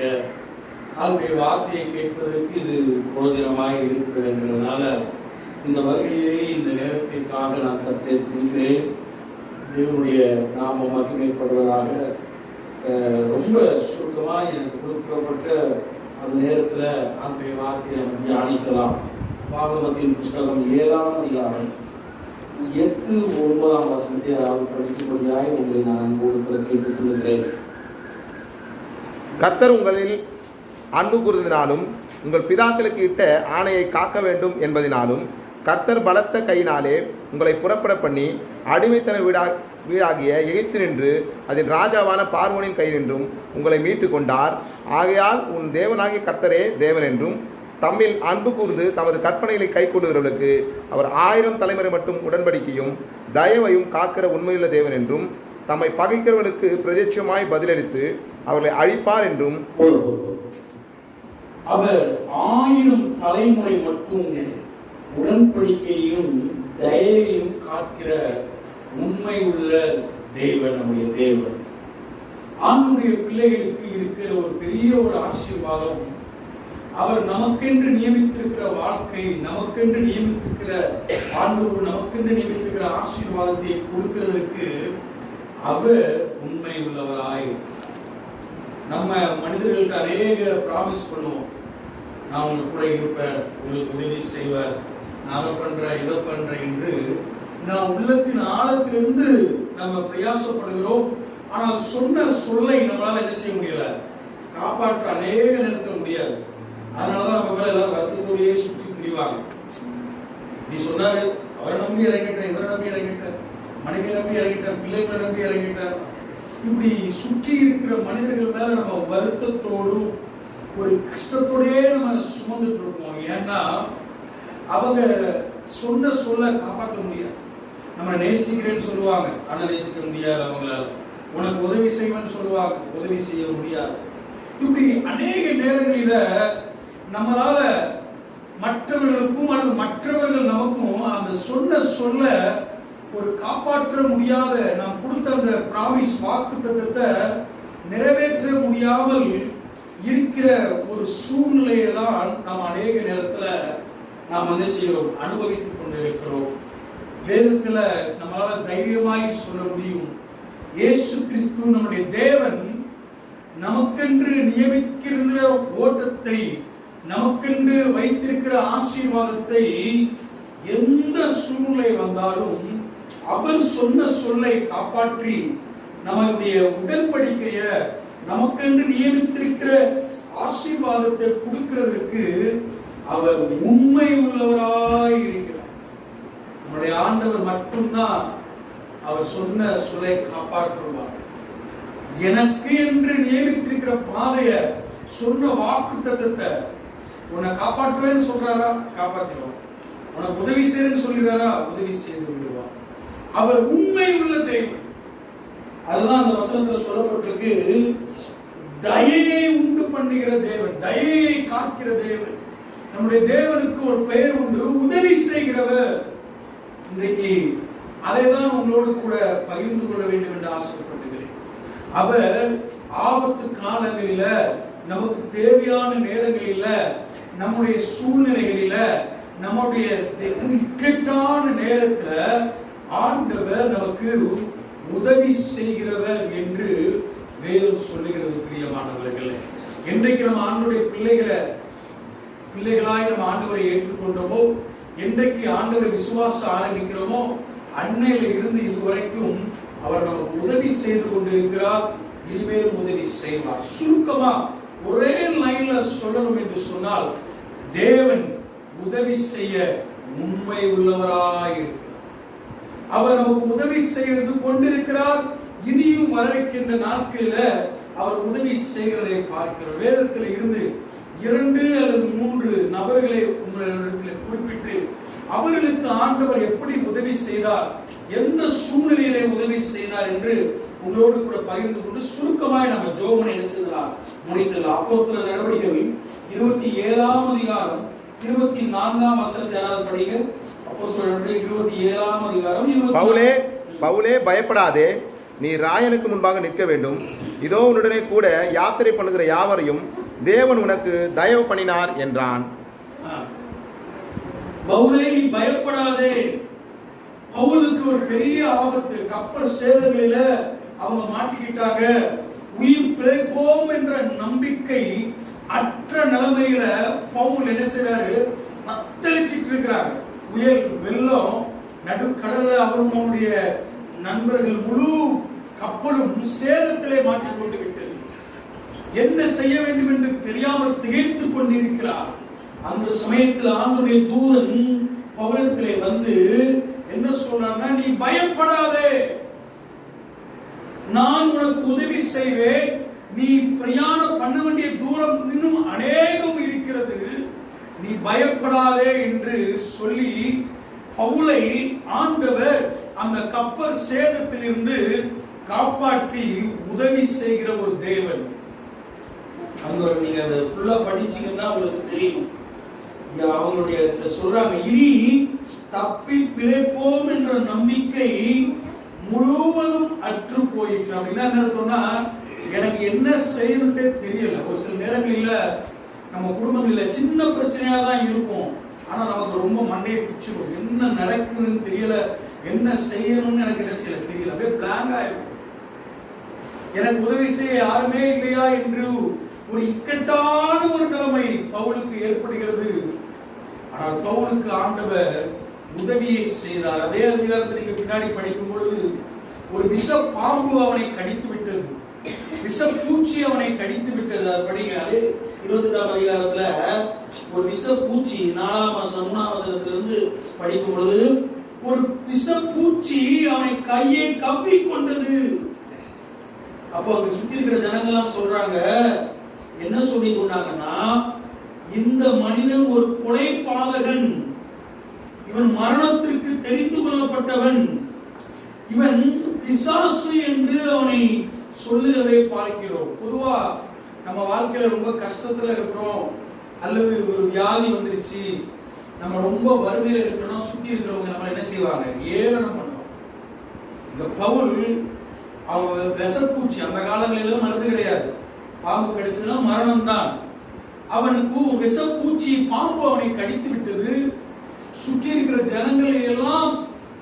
[SPEAKER 5] ஆண்டுடைய வார்த்தையை கேட்பதற்கு இது பிரயோஜனமாக இருக்கிறது என்கிறதுனால இந்த வருகையை இந்த நேரத்திற்காக நான் கர்த்தரை துதிக்கிறேன். தேவனுடைய நாமம் மகிமைப்படுவதாக. ரொம்ப சுருக்கமாக எனக்கு கொடுக்கப்பட்ட அந்த நேரத்தில் ஆண்டுடைய வார்த்தையை நம்ம தியானிக்கலாம். பாகவத்தின் புஸ்தகம் 7ஆம் அதிகாரம் 8-9 வசனத்தை யாராவது படிக்கும்படியாய் உங்களை நான் அன்போடு கூட கேட்டுக்கொள்கிறேன்.
[SPEAKER 6] கர்த்தர் உங்களில் அன்பு கூர்ந்ததினாலும் உங்கள் பிதாக்களுக்கு இட்ட ஆணையை காக்க வேண்டும் என்பதினாலும் கர்த்தர் பலத்த கையினாலே உங்களை புறப்பட பண்ணி அடிமைத்தன வீடாகிய எகிப்து நின்று அதில் ராஜாவான பார்வோனின் கை நின்றும் உங்களை மீட்டு கொண்டார். ஆகையால் உன் தேவனாகிய கர்த்தரே தேவன் என்றும் தம்மில் அன்பு கூர்ந்து தமது கற்பனைகளை கை கொள்ளுகிறவர்களுக்கு அவர் 1000 தலைமுறை மட்டும் உடன்படிக்கையும் தயவையும் காக்கிற உண்மையுள்ள தேவன் என்றும் தம்மை பகைக்கிறவர்களுக்கு பிரத்யட்சமாய் பதிலளித்து அவர்களை அழிப்பார் என்றும்
[SPEAKER 5] அவர் 1000 தலைமுறை மட்டும் உடன்படிக்கையும் தயவையும் காக்கிற உண்மை உள்ள தேவன் நம்முடைய தேவன். ஆண்டுடைய பிள்ளைகளுக்கு இருக்கிற ஒரு பெரிய ஒரு ஆசீர்வாதம், அவர் நமக்கென்று நியமித்திருக்கிற வாழ்க்கை, நமக்கென்று நியமித்திருக்கிற ஆண்டவர் நமக்கென்று நியமித்திருக்கிற ஆசீர்வாதத்தை கொடுக்கிறதற்கு அவர் உண்மை உள்ளவராய். நம்ம மனிதர்களுக்கு அநேக ப்ராமிஸ் பண்ணுவோம். நான் உங்களுக்கு கூட இருப்பேன், உங்களுக்கு உதவி செய்வேன், நான் அதை பண்றேன் இதை பண்றேன் என்று நான் உள்ளத்தின் ஆழத்திலிருந்து நம்ம பிரயாசப்படுகிறோம். ஆனால் சொன்ன சொல்லை நம்மளால என்ன செய்ய முடியல, காப்பாற்ற அநேக நேரத்தில் முடியாது. அதனாலதான் நம்ம மேல எல்லாரும் வருத்தத்தோடையே சுற்றி திரிவாங்க. நீ சொன்னாரு, அவரை நம்பி இறங்கிட்டேன், இவரை நம்பி இறங்கிட்டேன், மனைவியை நம்பி இறங்கிட்டேன், பிள்ளைகளை நம்பி இறங்கிட்டேன். இப்படி சுற்றி இருக்கிற மனிதர்கள் மேல நம்ம வருத்தத்தோடும் ஒரு கஷ்டத்தோடயே நம்ம சுமந்துட்டு இருக்கோம். ஏன்னா அவங்க சொன்ன சொல்ல காப்பாற்ற முடியாது. நம்ம நேசிக்கிறேன்னு சொல்லுவாங்க, ஆனா நேசிக்க முடியாது அவங்களால. உனக்கு உதவி செய்வேன்னு சொல்லுவாங்க, உதவி செய்ய முடியாது. இப்படி அநேக நேரங்களில நம்மளால மற்றவர்களுக்கும் அல்லது மற்றவர்கள் நமக்கும் அந்த சொன்ன சொல்ல ஒரு காப்பாற்ற முடியாத, நாம் கொடுத்த அந்த பிராமிஸ் வாக்குத்தத்தத்தை நிறைவேற்ற முடியாமல் இருக்கிற ஒரு சூழ்நிலையை தான் நாம் அநேக நேரத்துல நாம் என்ன செய்கிறோம், அனுபவித்துக் கொண்டு இருக்கிறோம். வேதத்துல நம்மளால தைரியமாய் சொல்ல முடியும், இயேசு கிறிஸ்து நம்முடைய தேவன் நமக்கென்று நியமிக்கிற ஓட்டத்தை, நமக்கென்று வைத்திருக்கிற ஆசீர்வாதத்தை எந்த சூழ்நிலை வந்தாலும் அவர் சொன்ன சொல்லை காப்பாற்றி நம்முடைய உடன்படிக்கைய, நமக்கென்று நியமித்திருக்கிற ஆசீர்வாதத்தை கொடுக்கிறதுக்கு அவர் உண்மை உள்ளவராய் இருக்கிறார். நம்முடைய ஆண்டவர் மட்டும்தான் அவர் சொன்ன சொல்லை காப்பாற்றுவார். எனக்கு என்று நியமித்திருக்கிற பாதைய, சொன்ன வாக்குத்தத்தத்தை உன்னை காப்பாற்றுவேன்னு சொல்றாரா, காப்பாற்றிடுவார். உனக்கு உதவி செய்யன்னு சொல்கிறாரா, உதவி செய்து விடுவார். அவர் உண்மை உள்ள தெய்வம். அதுதான் அந்த வசனத்துல சொல்லப்பட்டிருக்கு, தயையை உண்டு பண்ணுகிற தேவன், தயையை காக்கிற தேவன். நம்முடைய தேவனுக்கு ஒரு பெயர் உண்டு, உதவி செய்கிறவர். இன்றைக்கு அதை தான் உங்களோடு கூட பகிர்ந்து கொள்ள வேண்டும் என்று ஆசைப்பட்டுகிறேன். அவர் ஆபத்து காலங்களில, நமக்கு தேவையான நேரங்களில, நம்முடைய சூழ்நிலைகளில, நம்முடைய இக்கட்டான நேரத்துல ஆண்டவர் நமக்கு உதவி செய்கிறவர் என்று வேதம் சொல்லுகிறது. பிரியமானவர்களே, என்றைக்கு நம்ம ஆண்டவருடைய பிள்ளைகளாய் நம்ம ஆண்டவரை ஏற்றுக்கொண்டோமோ, என்றைக்கு ஆண்டவரை விசுவாசம் ஆரம்பிக்கிறோமோ, அன்னையில இருந்து இதுவரைக்கும் அவர் நமக்கு உதவி செய்து கொண்டிருக்கிறார், இனிமேலும் உதவி செய்வார். சுருக்கமா ஒரே லைன்ல சொல்லணும் என்று சொன்னால், தேவன் உதவி செய்ய உண்மை உள்ளவராயிருக்கிறார். அவர் நமக்கு உதவி செய்து கொண்டிருக்கிறார். இனியும் வரவிருக்கின்ற நாட்களில் அவர் உதவி செய்கிறதை பார்க்கிறோம். வேதத்தில் இருந்து 2 அல்லது 3 நபர்களை உங்களிடத்தில் குறிப்பிட்டு அவர்களுக்கு ஆண்டவர் எப்படி உதவி செய்தார், எந்த சூழ்நிலையிலே உதவி செய்தார் என்று உங்களோடு கூட பகிர்ந்து கொண்டு சுருக்கமாய் நம்ம ஜெபம் என்ன செய்தார் முடித்தலாம். அப்போஸ்தலர் நடவடிக்கைகள் 27ஆம் அதிகாரம் 24ஆம் வசனத்தை யாராவது படிங்க. அப்போஸ்தலர் நடவடிக்கைகள் 27ஆம் அதிகாரம்.
[SPEAKER 6] பவுலே பயப்படாதே, நீ ராயனுக்கு முன்பாக நிற்க வேண்டும். இதோ உன்னுடனே கூட யாத்திரை பண்ணுகிற யாவரையும் தேவன் உனக்கு தயவு பண்ணினார் என்றான்.
[SPEAKER 5] பவுலே, நீ பயப்படாதே. பவுலுக்கு ஒரு பெரிய ஆபத்து, கப்பல் சேதங்களில அவங்க மாட்டிக்கிட்டாங்க. உயிர் பிழைப்போம் என்ற நம்பிக்கை அற்ற நிலைமையில பவுல் என்ன செய்றாரு, தத்தளிச்சிட்டு இருக்கிறாங்க. புயல் வெள்ளம் நடுக்கடல்ல அவரும் அவருடைய நண்பர்கள் முழு கப்பலும் சேதத்திலே மாட்டிக்கொண்டு விட்டது. என்ன செய்ய வேண்டும் என்று தெரியாமல் திகைத்துக் கொண்டிருக்கிறார். அந்த சமயத்தில் ஆண்டவருடைய தூதன் பவுலிடத்திலே வந்து என்ன சொல்றாருன்னா, நீ பயப்படாதே, நான் உனக்கு உதவி செய்வேன். நீ பிரயாணம் பண்ண வேண்டிய தூரம் இன்னும் அநேகம் இருக்கிறது, நீ பயப்படாதே என்று சொல்லி பவுலை ஆண்டவர் அந்த கப்பல் சேதத்திலிருந்து காப்பாற்றி உதவி செய்கிற ஒரு தேவன். அங்க நீங்க அதை ஃபுல்லா படிச்சீங்கன்னா உங்களுக்கு தெரியும். அவங்களுடைய சொல்றாங்க, இனி தப்பி பிழைப்போம் என்ற நம்பிக்கை முழுவதும் அற்று போயிருக்கிறோம். அப்படின்னா என்ன அர்த்தம்னா, எனக்கு என்ன செய்யணும்னே தெரியல. ஒரு சில நேரங்களில் நம்ம குடும்பங்களில் சின்ன பிரச்சனையா தான் இருக்கும், ஆனா நமக்கு ரொம்ப மண்டையை பிடிச்சிடும். என்ன நடக்குதுன்னு தெரியல, என்ன செய்யணும்னு எனக்கு என்ன செய்யல தெரியல, அப்படியே பிளாங்க் ஆயிடும். எனக்கு உதவி செய்ய யாருமே இல்லையா என்று ஒரு இக்கட்டான ஒரு நிலைமை பவுலுக்கு ஏற்படுகிறது. ஆனால் பவுலுக்கு ஆண்டவர் உதவியை செய்தார். அதே அதிகாரத்தில் நீங்க பின்னாடி படிக்கும் பொழுது ஒரு விஷ பாம்பு அவனை கடித்து விட்டது, விஷ பூச்சி அவனை கடித்து விட்டது. அது படிங்க. அதே 22ஆம் அதிகாரத்துல ஒரு விஷ பூச்சி 4ஆம் வசனம் 3ஆம் வசனத்திலிருந்து படிக்கும் பொழுது ஒரு விஷ பூச்சி அவனை கையை கவ்வி கொண்டது. அப்போ அங்க சுத்தி இருக்கிற ஜனங்கள்லாம் சொல்றாங்க, என்ன சொல்லி கொண்டாங்கன்னா, இந்த மனிதன் ஒரு கொலை பாதகன், இவன் மரணத்திற்கு தெரிந்து கொள்ளப்பட்டவன், இவன் பிசாசு என்று அவனை சொல்லுகிறதை பார்க்கிறோம். பொதுவா நம்ம வாழ்க்கையில ரொம்ப கஷ்டத்துல இருக்கிறோம், அல்லது ஒரு வியாதி வந்துருச்சு, நம்ம ரொம்ப வறுமையில இருக்கிறோம், சுத்தி இருக்கிறவங்க நம்ம என்ன செய்வாங்க, ஏளனம் பண்ணுவோம். இந்த பவுல் அவன் விஷப்பூச்சி, அந்த காலங்களிலும் மருந்து கிடையாது, பாம்பு கடிச்சதுன்னா மரணம் தான். அவனுக்கு விஷப்பூச்சி பாம்பு அவனை கடித்து விட்டது. சுற்றி இருக்கிற ஜனங்களை எல்லாம்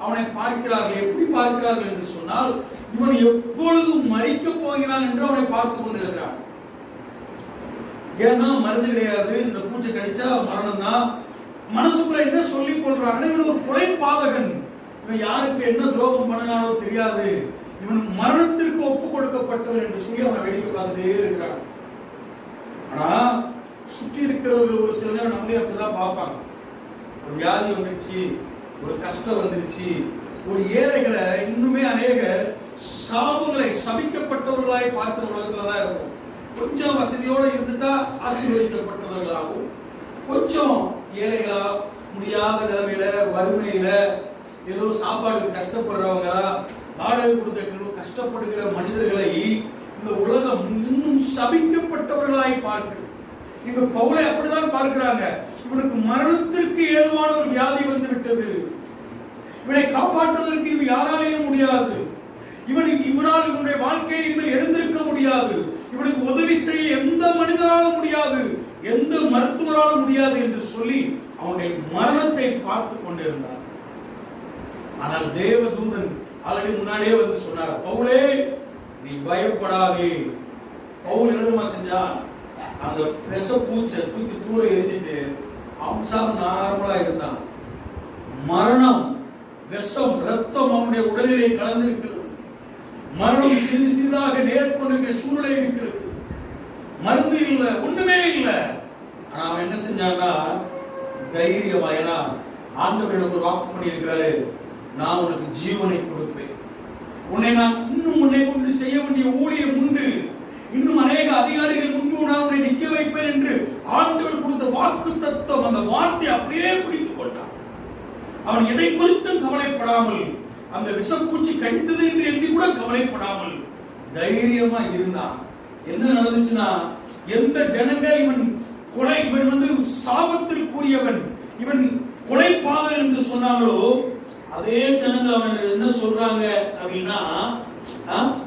[SPEAKER 5] அவனை பார்க்கிறார்கள். எப்படி பார்க்கிறார்கள் என்று சொன்னால், இவன் எப்பொழுது மறிக்க போகிறான் என்று அவனை பார்த்து கொண்டிருக்கிறான். ஏன்னா மருந்து கிடையாது, இந்த பூச்சி கடிச்சா மரணம் தான். மனசுக்குள்ள என்ன சொல்லிக் கொள்றாங்க, இவன் ஒரு கொலை பாதகன், இவன் யாருக்கு என்ன துரோகம் பண்ணானோ தெரியாது, இவன் மரணத்திற்கு ஒப்பு கொடுக்கப்பட்டவன் என்று சொல்லி அவனை வேடிக்கை பார்த்துட்டே இருக்கிறான். ஆனா சுற்றி இருக்கிறவர்கள் ஒரு சில நேரம் நம்மளே அப்படிதான் பார்ப்பாங்க. ஒரு வியாதி வந்துருச்சு, ஒரு கஷ்டம் வந்துருச்சு, ஒரு ஏழைகளை இன்னுமே அநேக சாபங்களை சபிக்கப்பட்டவர்களாய் பார்க்கிற உலகத்துலதான் இருக்கும். கொஞ்சம் வசதியோடு இருந்துட்டா ஆசீர்வதிக்கப்பட்டவர்களாகவும், கொஞ்சம் ஏழைகளா, முடியாத நிலைமையில, வறுமையில, ஏதோ சாப்பாடு கஷ்டப்படுறவங்க, வாடகை கொடுக்க கஷ்டப்படுகிற மனிதர்களை இந்த உலகம் இன்னும் சபிக்கப்பட்டவர்களாய் பார்க்கிறது. இங்க பவுலை அப்படிதான் பார்க்கிறாங்க. இவனுக்கு மரணத்திற்கு ஏதுவான ஒரு வியாதி வந்து விட்டது, இவனை காப்பாற்றுவதற்கு இவன் யாராலையும் முடியாது, இவனால் இவனுடைய வாழ்க்கையை இவன் எழுந்திருக்க முடியாது, இவனுக்கு உதவி செய்ய எந்த மனிதராலும் முடியாது, எந்த மருத்துவராலும் முடியாது என்று சொல்லி அவனுடைய மரணத்தை பார்த்து கொண்டிருந்தார். ஆனால் தேவதூதன் ஆல்ரெடி முன்னாடியே வந்து சொன்னார், பவுலே நீ பயப்படாதே. பவுல் என்னமா செஞ்சான், அந்த விஷப்பூச்சை தூக்கி தூர எரிஞ்சிட்டு அம்சம் நார்மலா இருந்தான். மரணம், விஷம், ரத்தம் அவனுடைய உடலிலே கலந்திருக்கிறது. மரணம் சிறிது சிறிதாக நேர்கொண்டிருக்கிற சூழ்நிலை இருக்கிறது. மருந்து இல்லை, ஒண்ணுமே இல்லை. ஆனா அவன் என்ன செஞ்சான்னா தைரியமாயனா, ஆண்டவர் எனக்கு ஒரு வாக்கு பண்ணி இருக்கிறாரு, நான் உனக்கு ஜீவனை கொடுப்பேன், உன்னை கொண்டு செய்ய வேண்டிய ஊழியம் உண்டு, இன்னும் அநேக அதிகாரிகள் முன்பு நான் உன்னை நிற்க வைப்பேன் என்று ஆண்டவர் கொடுத்த வாக்கு தத்துவம், அந்த வார்த்தை அப்படியே பிடித்துக் கொண்டான். அவன் எதை குறித்தும் கவலைப்படாமல், அந்த விஷப்பூச்சி கடித்தது என்று எண்ணி கூட கவலைப்படாமல் தைரியமா இருந்தான். என்ன நடந்துச்சுன்னா, எந்த ஜனங்கள் இவன் வந்து சாபத்திற்குரியவன், இவன் கொலைபாதகன் என்று சொன்னாங்களோ, அதே ஜனங்கள் அவன் என்ன சொல்றாங்க அப்படின்னா,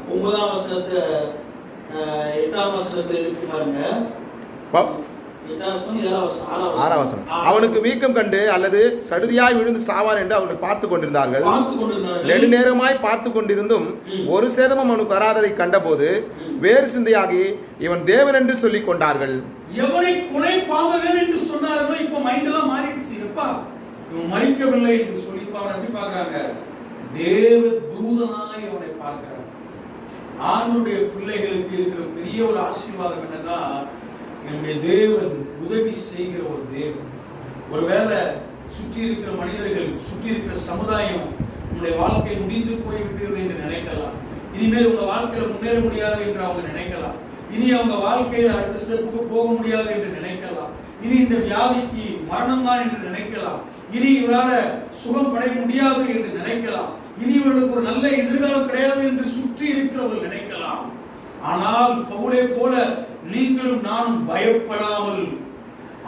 [SPEAKER 5] 9ஆம் வசனத்தை 8ஆம் வசனத்துல இருக்கு பாருங்க. 8ஆம் வசனம் 6ஆம் வசனம்.
[SPEAKER 6] அவனுக்கு வீக்கம் கண்டு அல்லது சடுதியாய் விழுந்து சாவான் என்று அவர்கள் பார்த்து கொண்டிருந்தார்கள். நெடுநேரமாய் பார்த்து கொண்டிருந்தும் ஒரு சேதமும் அவனுக்கு வராததை கண்டபோது வேறு சிந்தையாகி இவன் தேவன் என்று சொல்லிக் கொண்டார்கள்.
[SPEAKER 5] எவனை கொலை பாதகன் என்று சொன்னார்களோ இப்ப மைண்ட் எல்லாம் மாறிடுச்சு. எப்பா இவன் மறிக்கவில்லை என்று சொல்லி அவன் எப்படி பார்க்கிறாங்க, தேவ தூதனாய் அவனை பார்க்கிறாங்க. ஆண்டவருடைய பிள்ளைகளுக்கு இருக்கிற பெரிய ஒரு ஆசீர்வாதம் என்னன்னா, என்னுடைய தேவன் உதவி செய்கிற ஒரு தேவன். ஒருவேளை சுற்றி இருக்கிற மனிதர்கள், சுற்றி இருக்கிற சமுதாயம் உங்களுடைய வாழ்க்கை முடிந்து போய்விட்டது என்று நினைக்கலாம், இனிமேல் உங்க வாழ்க்கையில முன்னேற முடியாது என்று அவங்க நினைக்கலாம், இனி அவங்க வாழ்க்கையில் அடுத்த ஸ்டெப்புக்கு போக முடியாது என்று நினைக்கலாம், இனி இந்த வியாதிக்கு மரணம் தான் என்று நினைக்கலாம், இனி இவரால சுகம் படைய முடியாது என்று நினைக்கலாம், இனி இவர்களுக்கு ஒரு நல்ல எதிர்காலம் கிடையாது என்று சுற்றி இருக்கிறவர்கள் நினைக்கலாம். ஆனால் பவுலை போல நீங்களும் நானும் பயப்படாமல்,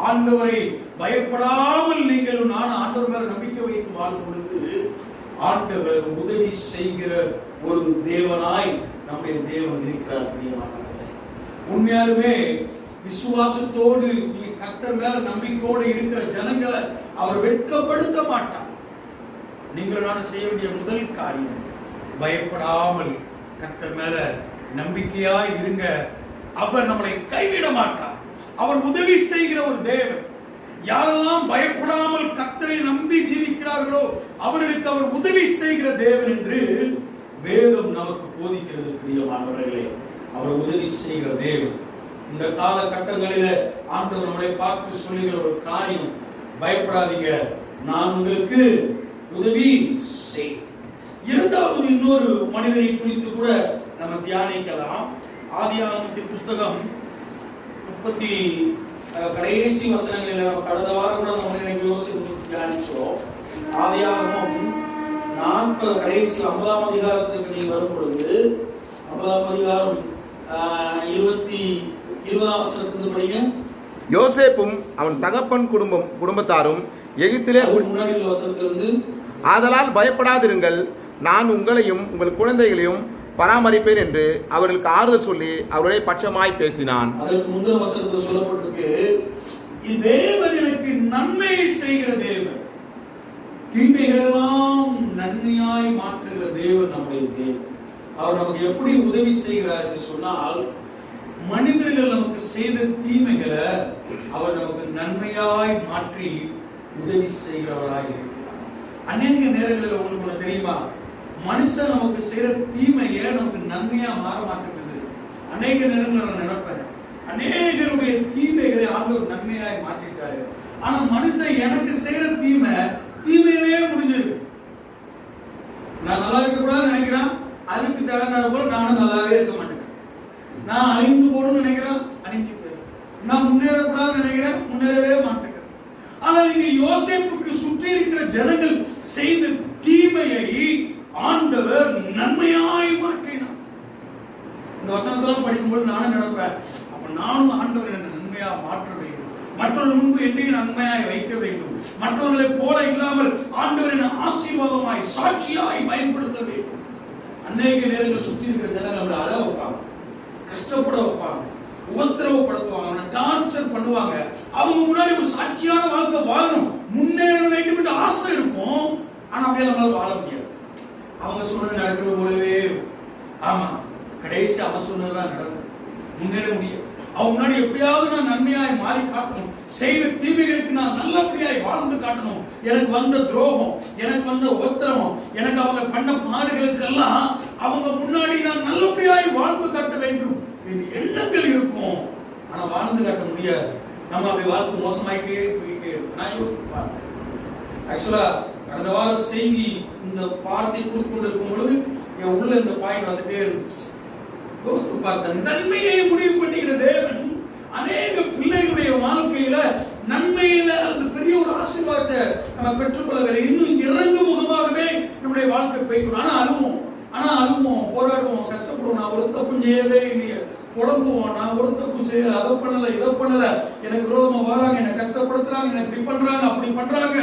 [SPEAKER 5] ஆண்டவரை பயப்படாமல் நீங்களும் நானும் ஆண்டவர் மேல நம்பிக்கை வைத்து வாழும் பொழுது ஆண்டவர் உதவி செய்கிற ஒரு தேவனாய் நம்முடைய தேவன் இருக்கிறார். உண்மையாலுமே விசுவாசத்தோடு நீ கர்த்தர் மேல நம்பிக்கையோடு இருக்கிற ஜனங்களை அவர் வெட்கப்படுத்த மாட்டார். நீங்கள் நான் செய்ய வேண்டிய முதல் காரியம், பயப்படாமல் கர்த்தர் மேல நம்பிக்கையாய் இருங்க. அவர் நம்மளை கைவிட மாட்டார். அவர் உதவி செய்கிற ஒரு தேவன். யாரெல்லாம் பயப்படாமல் கர்த்தரை நம்பி ஜீவிக்கிறார்களோ அவர்களுக்கு அவர் உதவி செய்கிற தேவன் என்று வேதம் நமக்கு போதிக்கிறது. பிரியமானவர்களே, அவர் உதவி செய்கிற தேவன். இந்த காலகட்டங்களில ஆண்டவர் நம்மளை பார்த்து சொல்லுகிற ஒரு காரியம், பயப்படாதீங்க, நான் உங்களுக்கு உதவி செய். இரண்டாவது இன்னொரு மனிதனை குறித்து கூட நம்ம தியானிக்கலாம். ஆதியாகமத்தின் புஸ்தகம் 30 கடைசி வசனங்களில் நம்ம கடந்த வாரம் கூட நம்ம மனிதனை யோசித்து தியானிச்சோம். ஆதியாகமம் 40 கடைசி 50ஆம் அதிகாரத்திற்கு நீ வரும் பொழுது 50ஆம் அதிகாரம் 20ஆம் வசனத்திலிருந்து படிங்க.
[SPEAKER 6] யோசேப்பும் அவன் தகப்பன் குடும்பத்தாரும் எகிப்திலே
[SPEAKER 5] முன்னாடி வசனத்திலிருந்து, ஆதலால்
[SPEAKER 6] பயப்படாதிருங்கள், நான் உங்களையும் உங்கள் குழந்தைகளையும் பராமரிப்பேன் என்று அவர்களுக்கு ஆறுதல் சொல்லி அவருடைய பட்சமாய் பேசினான்.
[SPEAKER 5] அதற்கு முந்தின வசனத்தில் சொல்லப்பட்டிருக்கு, தேவன் எனக்கு நன்மையை செய்கிற தேவன், தீமைகளெல்லாம் நன்மையாய் மாற்றுகிற தேவன் நம்முடைய தேவன். அவர் நமக்கு எப்படி உதவி செய்கிறார் என்று சொன்னால், மனிதர்கள் நமக்கு செய்த தீமைகளை அவர் நமக்கு நன்மையாய் மாற்றி உதவி செய்கிறவராய் இருக்கிறார். அநேக நேரங்களில் உங்களுக்கு தெரியுமா, மனுஷன் நமக்கு செய்யற தீமையை நமக்கு நன்மையா மாற மாட்டேங்குது. அநேக நேரங்களில் நான் நினைப்பேன், அநேகருடைய தீமைகளை ஆண்டவர் நன்மையாய் மாற்றிட்டாரு. ஆனா மனுஷன் எனக்கு செய்யற தீமையிலே முடிஞ்சது. நான் நல்லா இருக்க கூடாதுன்னு நினைக்கிறேன், அதுக்கு தகுந்த போல நானும் நல்லாவே இருக்க மாட்டேன். நான் அழிந்து போகணும்னு நினைக்கிறேன், அழிஞ்சு போயிடும். நான் முன்னேறக்கூடாதுன்னு நினைக்கிறேன், முன்னேறவே மாட்டேன். ஆனால் இங்க யோசேப்புக்கு சுற்றி இருக்கிற ஜனங்கள் செய்த தீமையை ஆண்டவர் நன்மையாய் மாற்றினார். இந்த வசனத்தெல்லாம் படிக்கும்போது நானும் நினைப்பேன், அப்ப நானும் ஆண்டவர் என்ன நன்மையா மாற்ற வேண்டும், மற்றவர்கள் முன்பு என்னையும் நன்மையாய் வைக்க வேண்டும், மற்றவர்களை போல இல்லாமல் ஆண்டவர் என்ன ஆசீர்வாதமாய் சாட்சியாய் பயன்படுத்த வேண்டும். அநேக நேரங்கள் சுற்றி இருக்கிற ஜனங்களை அழ வைப்பாங்க, கஷ்டப்பட வைப்பாங்க, உபத்திரவப்படுத்துவாங்க, டார்ச்சர் பண்ணுவாங்க. அவங்க முன்னாடி ஒரு சாட்சியான வாழ்க்கை வாழணும், முன்னேற வேண்டும் என்று ஆசை இருக்கும். ஆனா அப்படியே நம்மளால வாழ முடியாது. அவங்க சொன்னது நடக்கிறது போலவே. ஆமா, கடைசி அவன் சொன்னதுதான் நடக்கும். முன்னேற முடியாது. அவங்க முன்னாடி எப்படியாவது நான் நன்மையாய் மாறி காட்டணும், செய்த தீமைகளுக்கு நான் நல்லபடியாய் வாழ்ந்து காட்டணும். எனக்கு வந்த துரோகம், எனக்கு வந்த உபத்திரவம், எனக்கு அவங்க பண்ண பாடுகளுக்கெல்லாம் அவங்க முன்னாடி நான் நல்லபடியாய் வாழ்ந்து காட்ட வேண்டும் எண்ணங்கள் இருக்கும். ஆனா வாழ்ந்து காட்ட முடியாது. நம்ம அப்படி வாழ்க்கை மோசமாயிட்டே போயிட்டே இருக்கும். நான் யோசித்து பார்த்தேன். ஆக்சுவலா கடந்த வார செய்தி இந்த பாடத்தை கொடுத்து கொண்டு இருக்கும் பொழுது என் உள்ள இந்த பாயிண்ட் வந்துட்டே இருந்துச்சு. யோசித்து பார்த்தேன், நன்மையை முடிவு பண்ணுகிற தேவன் அநேக பிள்ளைகளுடைய வாழ்க்கையில நன்மையில அந்த பெரிய ஒரு ஆசீர்வாதத்தை நம்ம பெற்றுக்கொள்ளவில்லை. இன்னும் இறங்கு முகமாகவே நம்முடைய வாழ்க்கை போய்க்கணும். ஆனா அழுவோம், போராடுவோம், கஷ்டப்படுவோம். நான் ஒரு தப்பும் செய்யவே இல்லையே, புலம்புவோம், நான் ஒரு தப்பு செய்யல, அதை பண்ணல, இதை பண்ணல, எனக்கு விரோதமா வராங்க, என்னை கஷ்டப்படுத்துறாங்க, எனக்கு இப்படி பண்றாங்க, அப்படி பண்றாங்க.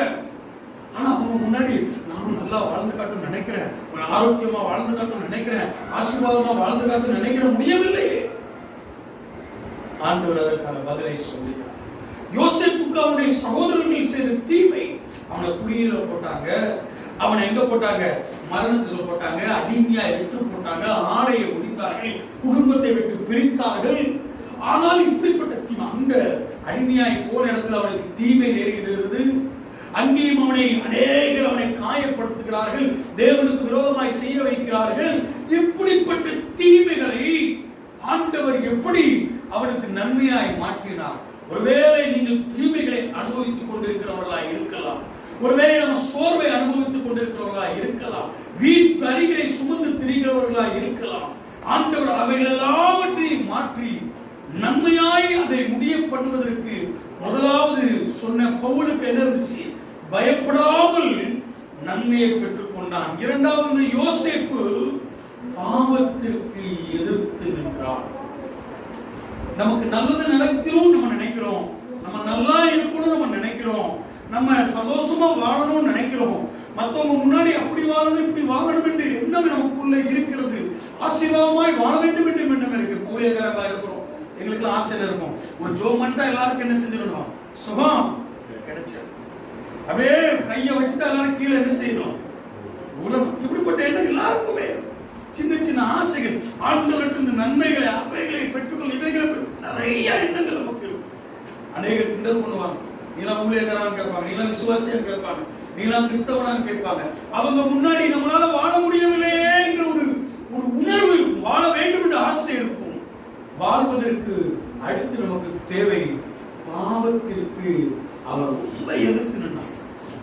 [SPEAKER 5] ஆனா அவங்க முன்னாடி நானும் நல்லா வாழ்ந்து காட்டும் நினைக்கிறேன், ஆரோக்கியமா வாழ்ந்து காட்டும் நினைக்கிறேன், ஆசீர்வாதமா வாழ்ந்து காட்டும் நினைக்கிற முடியவில்லையே. ஆண்டவர் அதற்கான பதிலை சொல்லுகிறார். யோசேப்புக்கு அவனுடைய சகோதரர்கள் செய்த தீமை, அவனை குழியில போட்டாங்க, அவனை எங்க போட்டாங்க, மரணத்துல போட்டாங்க, அடிமையா விட்டு போட்டாங்க, ஆடையை உரித்தார்கள், குடும்பத்தை விட்டு பிரித்தார்கள். ஆனால் இப்படிப்பட்ட தீமை, அங்க அடிமையாய் போன இடத்துல அவனுக்கு தீமை நேரிடுகிறது. அங்கேயும் அநேகர் அவனை காயப்படுத்துகிறார்கள், தேவனுக்கு விரோதமாய் செய்ய வைக்கிறார்கள். இப்படிப்பட்ட தீமைகளை ஆண்டவர் எப்படி அவனுக்கு நன்மையாய் மாற்றினார்? ஒருவேளை நீங்கள் தீமைகளை அனுபவித்துக் கொண்டிருக்கிறவர்களாய் இருக்கலாம், ஒருவேளை நம்ம சோர்வை அனுபவித்துக் கொண்டிருக்கிறவர்களாய் இருக்கலாம், வீட்டு அருகே சுமந்து திரிகிறவர்களாய் இருக்கலாம். ஆண்டவர் அவைகள் எல்லாவற்றையும் மாற்றி நன்மையாய் அதை முடிய பண்ணுவதற்கு முதலாவது சொன்ன பவுலுக்கு என்ன இருந்துச்சு? பயப்படாமல் நன்மையை பெற்றுக் கொண்டான். இரண்டாவது, யோசேப்பு பாவத்திற்கு எதிர்த்து நின்றான். நமக்கு நல்லது நடக்கணும் நம்ம நினைக்கிறோம், நம்ம நல்லா இருக்கணும் நம்ம நினைக்கிறோம், நம்ம சந்தோஷமா வாழணும்னு நினைக்கிறோம், மற்றவங்க முன்னாடி அப்படி வாழணும் இப்படி வாழணும் என்று எண்ணம் நமக்குள்ள இருக்கிறது. ஆசீர்வாதமாய் வாழ வேண்டும் என்று எண்ணம் இருக்கு. ஊழியக்காரங்களா இருக்கிறோம், எங்களுக்கு ஆசை இருக்கும், ஒரு ஜோமண்டா எல்லாருக்கும் என்ன செஞ்சிடணும், சுகம் கிடைச்சது, அப்படியே கையை வச்சுட்டு எல்லாரும் கீழே என்ன செய்யணும், உலகம். இப்படிப்பட்ட எண்ணம் எல்லாருக்குமே சின்ன சின்ன ஆசைகள், ஆண்டவருக்கு இந்த நன்மைகளை அவைகளை பெற்றுக்கொள்ள இவைகளை நிறைய எண்ணங்கள் நமக்கு இருக்கும். அநேகர் கிண்டல் பண்ணுவாங்க, நீலாம் ஊழியக்காரன் கேட்பாங்க, நீலாம் விசுவாசியா கேட்பாங்க, நீலாம் கிறிஸ்தவனான்னு கேட்பாங்க. அவங்க முன்னாடி நம்மளால வாழ முடியவில்லையே என்ற ஒரு உணர்வு, வாழ வேண்டும் என்ற ஆசை இருக்கும். வாழ்வதற்கு அடுத்து நமக்கு தேவை பாவத்திற்கு அவர் உண்மை எதிர்த்து நின்றார்.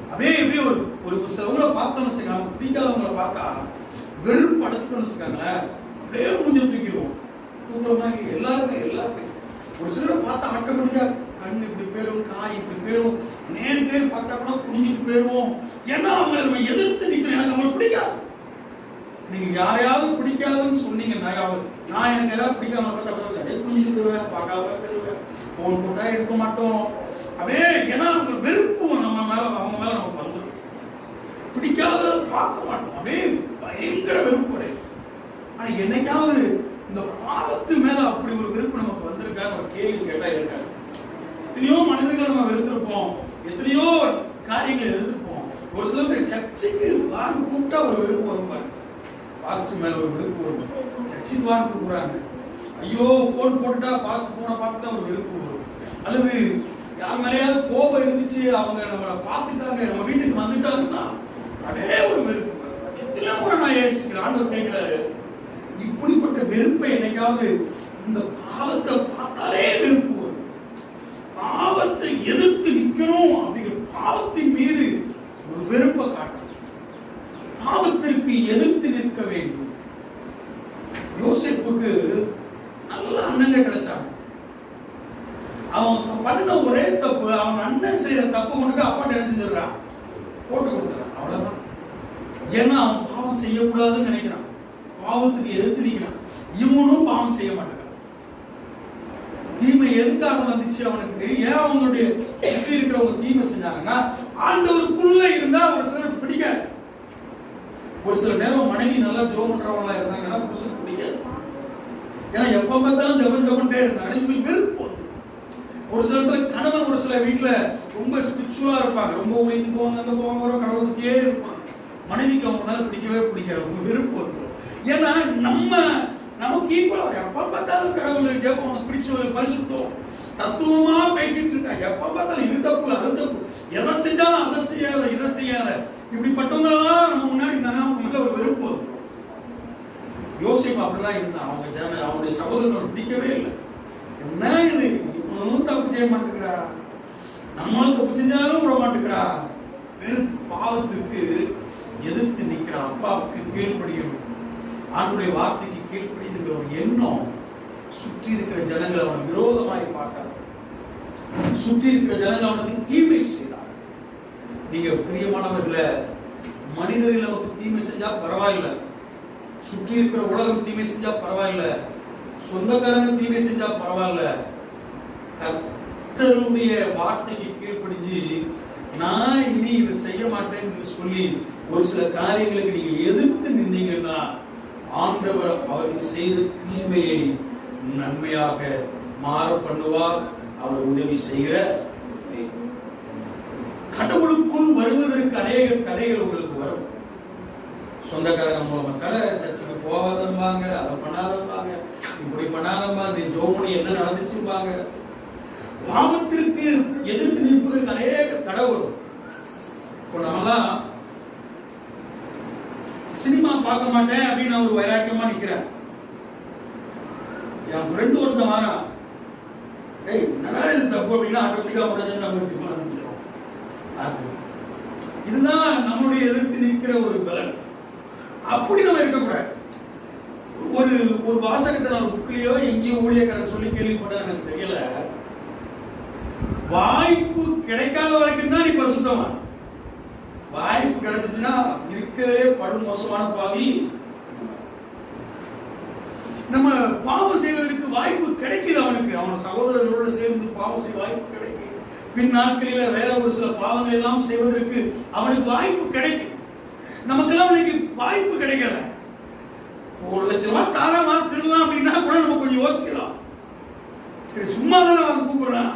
[SPEAKER 5] அப்படியே எப்படியே ஒரு சிலவங்களை பார்த்தோம்னு வச்சுக்காங்க, பிடிக்காதவங்களை பார்த்தா வெறுப்பு அடைச்சுக்கணும்னு வச்சுக்காங்களேன், அப்படியே மூஞ்ச தூக்கிடுவோம். தூக்குற மாதிரி எல்லாருமே ஒரு சிலரை பார்த்தா ஆட்டோமேட்டிக்கா கண் இப்படி போயிரும், காய் இப்படி போயிரும், நேரு பேர் பார்த்தா கூட குனிஞ்சிட்டு போயிருவோம். ஏன்னா அவங்க நம்ம எதிர்த்து நிற்கிறோம், எனக்கு அவங்களை பிடிக்காது. நீங்க யாரையாவது பிடிக்காதுன்னு சொன்னீங்க, நான் எனக்கு ஏதாவது பிடிக்காம பார்த்தா சரியா குனிஞ்சிட்டு போயிருவேன், பார்க்காம போயிருவேன், போன் போட்டா எடுக்க மாட்டோம். அப்படியே ஏன்னா அவங்க வெறுப்பு நம்ம மேல, அவங்க மேல நமக்கு வந்துடும், பிடிக்காத பார்க்க மாட்டோம், அப்படியே பயங்கர வெறுப்பு. ஆனா என்னைக்காவது இந்த பாவத்து மேல அப்படி ஒரு வெறுப்பு நமக்கு வந்திருக்கான்னு ஒரு கேள்வி கேட்டா இருக்காது. எத்தனையோ மனிதர்களை நம்ம வெறுத்திருப்போம், எத்தனையோ காரியங்களை எதிர்த்திருப்போம். ஒரு சிலருக்கு சர்ச்சுக்கு வாங்க கூப்பிட்டா ஒரு வெறுப்பு வருவாங்க, பாஸ்ட் மேல ஒரு வெறுப்பு வரும். சர்ச்சுக்கு வாங்க கூப்பிடுறாங்க, ஐயோ போன் போட்டுட்டா பாஸ்ட் போனை பார்த்துட்டா ஒரு வெறுப்பு வரும். அல்லது யார் மேலேயாவது கோபம் இருந்துச்சு, அவங்க நம்மளை பார்த்துட்டாங்க, நம்ம வீட்டுக்கு வந்துட்டாங்கன்னா அதே ஒரு வெறுப்பு. எத்தனையோ முறை நான் யோசிக்கிறேன், ஆண்டவர் கேட்கிறாரு, இப்படிப்பட்ட வெறுப்பை என்னைக்காவது இந்த பாவத்தை பார்த்தாலே வெறுப்பு வரும். பாவத்தை எதிர்த்து நிற்கணும் அப்படிங்கிற பாவத்தின் மீது ஒரு வெறுப்பை காட்டணும், பாவத்திற்கு எதிர்த்து நிற்க வேண்டும். யோசேப்புக்கு நல்ல அண்ணங்க கிடைச்சாங்க. அவன் பண்ண ஒரே தப்பு, அவன் அண்ணன் செய்யற தப்பு கொண்டு அப்பா என்ன செஞ்சிடறான், போட்டு கொடுத்துறான். அவ்வளவுதான். ஏன்னா அவன் பாவம் செய்யக்கூடாதுன்னு நினைக்கிறான், பாவத்துக்கு எதிர்த்து நிற்கிறான். இவனும் பாவம் செய்ய மாட்டான். தீமை எதுக்காக வந்துச்சு அவனுக்கு? ஏன் அவங்களுடைய சுற்றி இருக்கிறவங்க தீமை செஞ்சாங்கன்னா, ஆண்டவருக்குள்ள இருந்தா ஒரு சிலர் பிடிக்காது. ஒரு சில நேரம் மனைவி நல்லா ஜெபம் பண்றவங்களா இருந்தாங்கன்னா புருஷனுக்கு பிடிக்காது. ஏன்னா எப்ப பார்த்தாலும் ஜெபம்ட்டே இருந்தாங்க, இவங்களுக்கு வெறுப்பு. ஒரு சில இடத்துல கணவன் ஒரு சில வீட்டுல ரொம்ப ஸ்பிரிச்சுவலா இருப்பாங்க, ரொம்ப உழைத்து போவாங்க, அங்க போவாங்க, கடவுள் பத்தியே இருப்பாங்க. மனைவிக்கு அவங்க மேல பிடிக்கவே பிடிக்காது, ரொம்ப வெறுப்பு வந்துடும். ஏன்னா நமக்கு ஈக்குவலா எப்ப பார்த்தாலும் கடவுள் ஜெபம், ஸ்பிரிச்சுவல், பரிசுத்தம், தத்துவமா பேசிட்டு இருக்காங்க. எப்ப பார்த்தாலும் இது தப்பு அது தப்பு, எதை செஞ்சாலும் அதை செய்யாத இதை செய்யாத, இப்படிப்பட்டவங்க நம்ம முன்னாடி இருந்தாங்க, அவங்க மேல ஒரு வெறுப்பு வந்துடும். யோசிப்பு அப்படிதான் இருந்தான். அவங்களுடைய சகோதரர்கள் பிடிக்கவே இல்லை. என்ன இது, இவனும் தப்பு செய்ய மாட்டேங்கிறா, நம்மளும் தப்பு செஞ்சாலும் விட மாட்டேங்கிறா. வெறுப்பு, பாவத்துக்கு எதிர்த்து நிற்கிறான். அப்பாவுக்கு கீழ்ப்படியும், ஆண்டுடைய வார்த்தைக்கு கீழ்ப்படிங்கிற ஒரு எண்ணம் சுற்றி இருக்கிற ஜனங்களை அவனை விரோதமாய் பார்த்தார். சுற்றி இருக்கிற ஜனங்கள் அவனுக்கு தீமை செய்தார். நீங்க பிரியமானவர்களை, மனிதர்கள் நமக்கு தீமை செஞ்சா பரவாயில்லை, சுற்றி இருக்கிற உலகம் தீமை செஞ்சா பரவாயில்ல, சொந்தக்காரங்க தீமை செஞ்சா பரவாயில்ல, கர்த்தருடைய வார்த்தைக்கு கீழ்ப்படிஞ்சு நான் இனி இதை செய்ய மாட்டேன்னு சொல்லி ஒரு சில காரியங்களுக்கு நீங்க எதிர்த்து நின்றீங்கன்னா, ஆண்டவர் அவர்கள் செய்த தீமையை நன்மையாக மாற பண்ணுவார். அவர் உதவி செய்கிற கடவுளுக்குள் வருவதற்கு அநேக தடைகள் உங்களுக்கு வரும். சொந்தக்காரங்க மூலமா கடை, சர்ச்சுக்கு போகாதம்பாங்க, அதை பண்ணாதம்பாங்க, இப்படி பண்ணாதம்பா, நீ ஜோமணி என்ன நடந்துச்சுப்பாங்க. பாவத்திற்கு எதிர்த்து நிற்பதற்கு அநேக தடை வரும். இப்போ நம்மளாம் சினிமா பார்க்க மாட்டேன் அப்படின்னு ஒரு வைராக்கியமா நிக்கிறேன். என் ஃப்ரெண்டு ஒருத்தன் வாரான், ஏய் நல்லா இது தப்பு அப்படின்னா ஆட்டோமேட்டிக்கா முடிஞ்சு நம்ம இதுதான் நம்மளுடைய எதிர்த்து நிற்கிற ஒரு பலன். அப்படி நம்ம இருக்கக்கூடாது. ஒரு வாசகத்தை ஒரு புக்கிலேயோ எங்கேயோ ஊழியக்காரர் சொல்லி கேள்விப்பட்ட எனக்கு தெரியல, வாய்ப்பு கிடைக்காத வரைக்கும் தான் நீ பரிசுத்தமா. வாய்ப்பு கிடைச்சிச்சுன்னா இருக்கிறதே படும் மோசமான பாவி. நம்ம பாவம் செய்வதற்கு வாய்ப்பு கிடைக்குது அவனுக்கு, அவன் சகோதரர்களோடு சேர்ந்து பாவம் செய்ய வாய்ப்பு கிடைக்குது. பின் நாட்களில வேற ஒரு சில பாவங்கள் எல்லாம் செய்வதற்கு அவனுக்கு வாய்ப்பு கிடைக்கும். நமக்கெல்லாம் இன்னைக்கு வாய்ப்பு கிடைக்கல. 1 லட்சம் ரூபாய் தாராளமா திருடலாம் அப்படின்னா கூட நம்ம கொஞ்சம் யோசிக்கலாம். சரி சும்மா தானே வந்து கூப்பிடுறான்,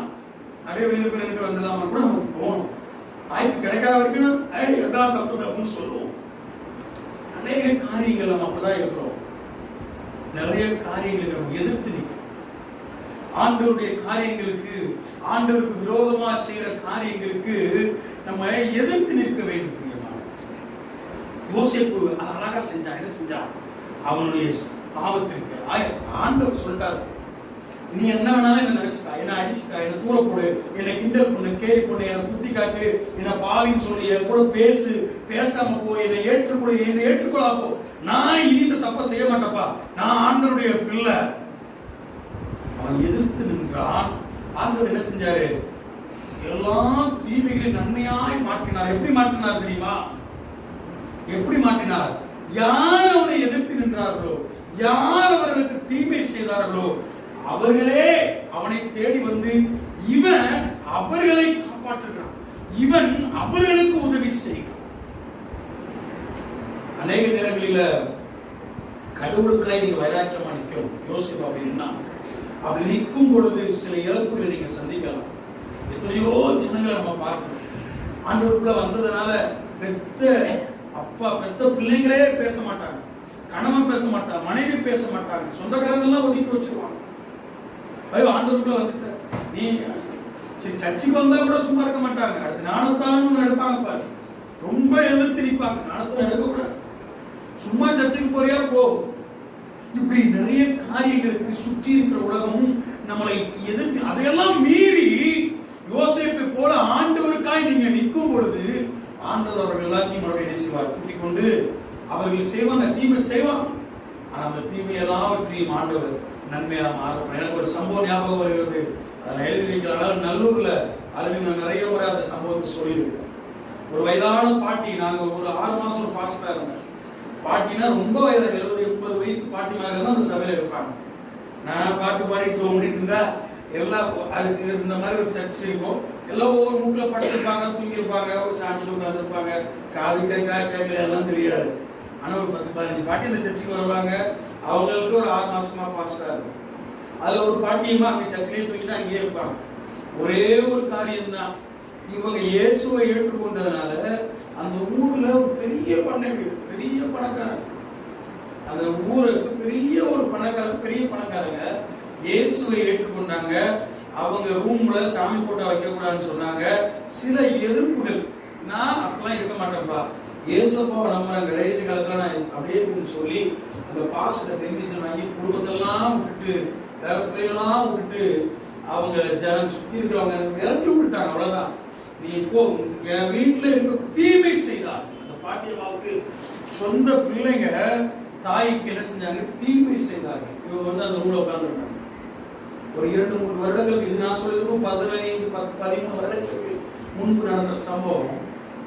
[SPEAKER 5] நிறைய வெளியே வந்துடலாமா கூட நமக்கு தோணும். வாய்ப்பு கிடைக்காத வரைக்கும் எதாவது தப்பு தப்புன்னு சொல்லுவோம். அநேக காரியங்கள் நம்ம அப்படிதான் இருக்கிறோம். நிறைய காரியங்களை நம்ம எதிர்த்து நிற்கிறோம். ஆண்டவருடைய காரியங்களுக்கு, ஆண்டவருக்கு விரோதமா செய்யற காரியங்களுக்கு நம்ம எதிர்த்து நிற்க வேண்டும். யோசேப்பு அழகா செஞ்சான். என்ன செஞ்சான்? அவனுடைய பாவத்திற்கு ஆண்டவர் சொல்லிட்டாரு, நீ என்ன வேணாலும் என்ன நினைச்சுக்கா, என்ன அடிச்சுக்கா, என்ன தூர போடு, என்னை கிண்டல் பண்ணு, கேலி பண்ணு, என்னை குத்தி காட்டு, என்ன பாவின்னு சொல்லி என் கூட பேசு, பேசாம போ, என்னை ஏற்றுக்கொள்ளா போ, நான் இனி இந்த தப்ப செய்ய மாட்டேப்பா, நான் ஆண்டவருடைய பிள்ளை. அவன் எதிர்த்து நின்றான். ஆண்டவர் என்ன செஞ்சாரு? எல்லா தீமைகளையும் நன்மையாய் மாற்றினார். எப்படி மாற்றினார் தெரியுமா? எப்படி மாற்றினார்? யார் அவனை எதிர்த்து நின்றார்களோ, யார் அவர்களுக்கு தீமை செய்தார்களோ, அவர்களே அவனை தேடி வந்து இவன் அவர்களை காப்பாற்றுகிறான், இவன் அவர்களுக்கு உதவி செய்கிறான். அநேக நேரங்களில கடவுளுக்காய் நீங்க வைராக்கியமா நிற்கும். யோசிப்பு அப்படின்னா அப்படி நிற்கும் பொழுது சில இழப்புகளை நீங்க சந்திக்கலாம். எத்தனையோ ஜனங்களை நம்ம பார்க்கணும். ஆண்டவருக்குள்ள வந்ததுனால பெத்த அப்பா, பெத்த பிள்ளைங்களே பேச மாட்டாங்க, கணவன் பேச மாட்டாங்க, மனைவி பேச மாட்டாங்க, சொந்தக்காரங்கெல்லாம் ஒதுக்கி வச்சிருவாங்க. ஐயோ ஆண்டவருக்குள்ள வந்துட்ட நீ சர்ச்சுக்கு வந்தா கூட சும்மா இருக்க மாட்டாங்க. அடுத்து ஞானஸ்தானம் எடுப்பாங்க பாரு, ரொம்ப எதிர்த்து நிற்பாங்க. ஞானஸ்தானம் எடுக்க கூடாது, சும்மா சர்ச்சுக்கு போறியா போ. இப்படி நிறைய காரியங்களுக்கு சுற்றி இருக்கிற உலகமும் நம்மளை எதிர்த்து, அதையெல்லாம் மீறி யோசேப்பை போல ஆண்டவருக்காய் நீங்க நிற்கும் பொழுது ஆண்டவர் அவர்கள் எல்லாத்தையும் மறுபடியும் என்ன செய்வார்? கூட்டிக் கொண்டு அவர்கள் செய்வாங்க, தீமை செய்வாங்க. ஆனா அந்த தீமை எல்லாவற்றையும் ஆண்டவர் நன்மையாக மாறும். எனக்கு ஒரு சம்பவம் ஞாபகம் வருகிறது. அதை எழுதி வைக்கிறாங்க. நல்லூர்ல அதுல நான் நிறைய முறை அந்த சம்பவத்தை சொல்லியிருக்கேன். ஒரு வயதான பாட்டி, நாங்க ஒரு 6 மாசம் பாஸ்டா இருந்தேன். பாட்டினா ரொம்ப வயது 70-80 வயசு பாட்டி மாதிரி தான் அந்த சபையில இருப்பாங்க. நான் பாட்டு பாடி தூங்கிட்டு இருந்தா எல்லாம் அதுக்கு இந்த மாதிரி ஒரு சர்ச் இருக்கும். எல்லாம் ஒவ்வொரு மூக்கில் படுத்திருப்பாங்க, தூங்கியிருப்பாங்க, ஒரு சாஞ்சில் உட்காந்துருப்பாங்க, காது கேட்கல எல்லாம் தெரியாது. ஆனா ஒரு 10-15 பாட்டி இந்த சர்ச்சுக்கு வருவாங்க. அவங்களுக்கு ஒரு 6 மாசமா பாஸ்டா இருக்கும். அதுல ஒரு பாட்டியமா அங்க சர்ச்சிலேயே தூங்கிட்டு அங்கேயே இருப்பாங்க. ஒரே ஒரு காரியம் தான், இவங்க இயேசுவை ஏற்றுக்கொண்டதுனால அந்த ஊர்ல ஒரு பெரிய பண்ணை வீடு, பெரிய பணக்காரங்க, அந்த ஊருக்கு பெரிய ஒரு பெரிய பணக்காரங்க இயேசுவை ஏற்றுக்கொண்டாங்க. அவங்க ரூம்ல சாமி போட்டோ வைக்க கூடாதுன்னு சொன்னாங்க. சில எதிர்ப்புகள், நான் அப்படிலாம் இருக்க மாட்டேன்ப்பா, இயேசுப்பாவை நம்ம கடைசி காலத்துல நான் அப்படியே சொல்லி அந்த பாஸ்டர் பெர்மிஷன் வாங்கி குடும்பத்தெல்லாம் விட்டுட்டு வேற பிள்ளைகளாம் விட்டுட்டு அவங்க ஜனம் சுத்தி இருக்கிறவங்க விரட்டி விட்டுட்டாங்க. அவ்வளவுதான். நீ இப்போ என் வீட்டுல இருக்க தீமை செய்தார். அந்த பாட்டியம்மாவுக்கு சொந்த பிள்ளைங்க தாய்க்கு என்ன செஞ்சாங்க, தீமை செய்தார்கள். இவங்க அந்த ரூம்ல உட்கார்ந்துருக்காங்க. ஒரு 2-3 வருடங்களுக்கு, இது நான் சொல்லுறது 15-13 வருடங்களுக்கு முன்பு நடந்த சம்பவம்.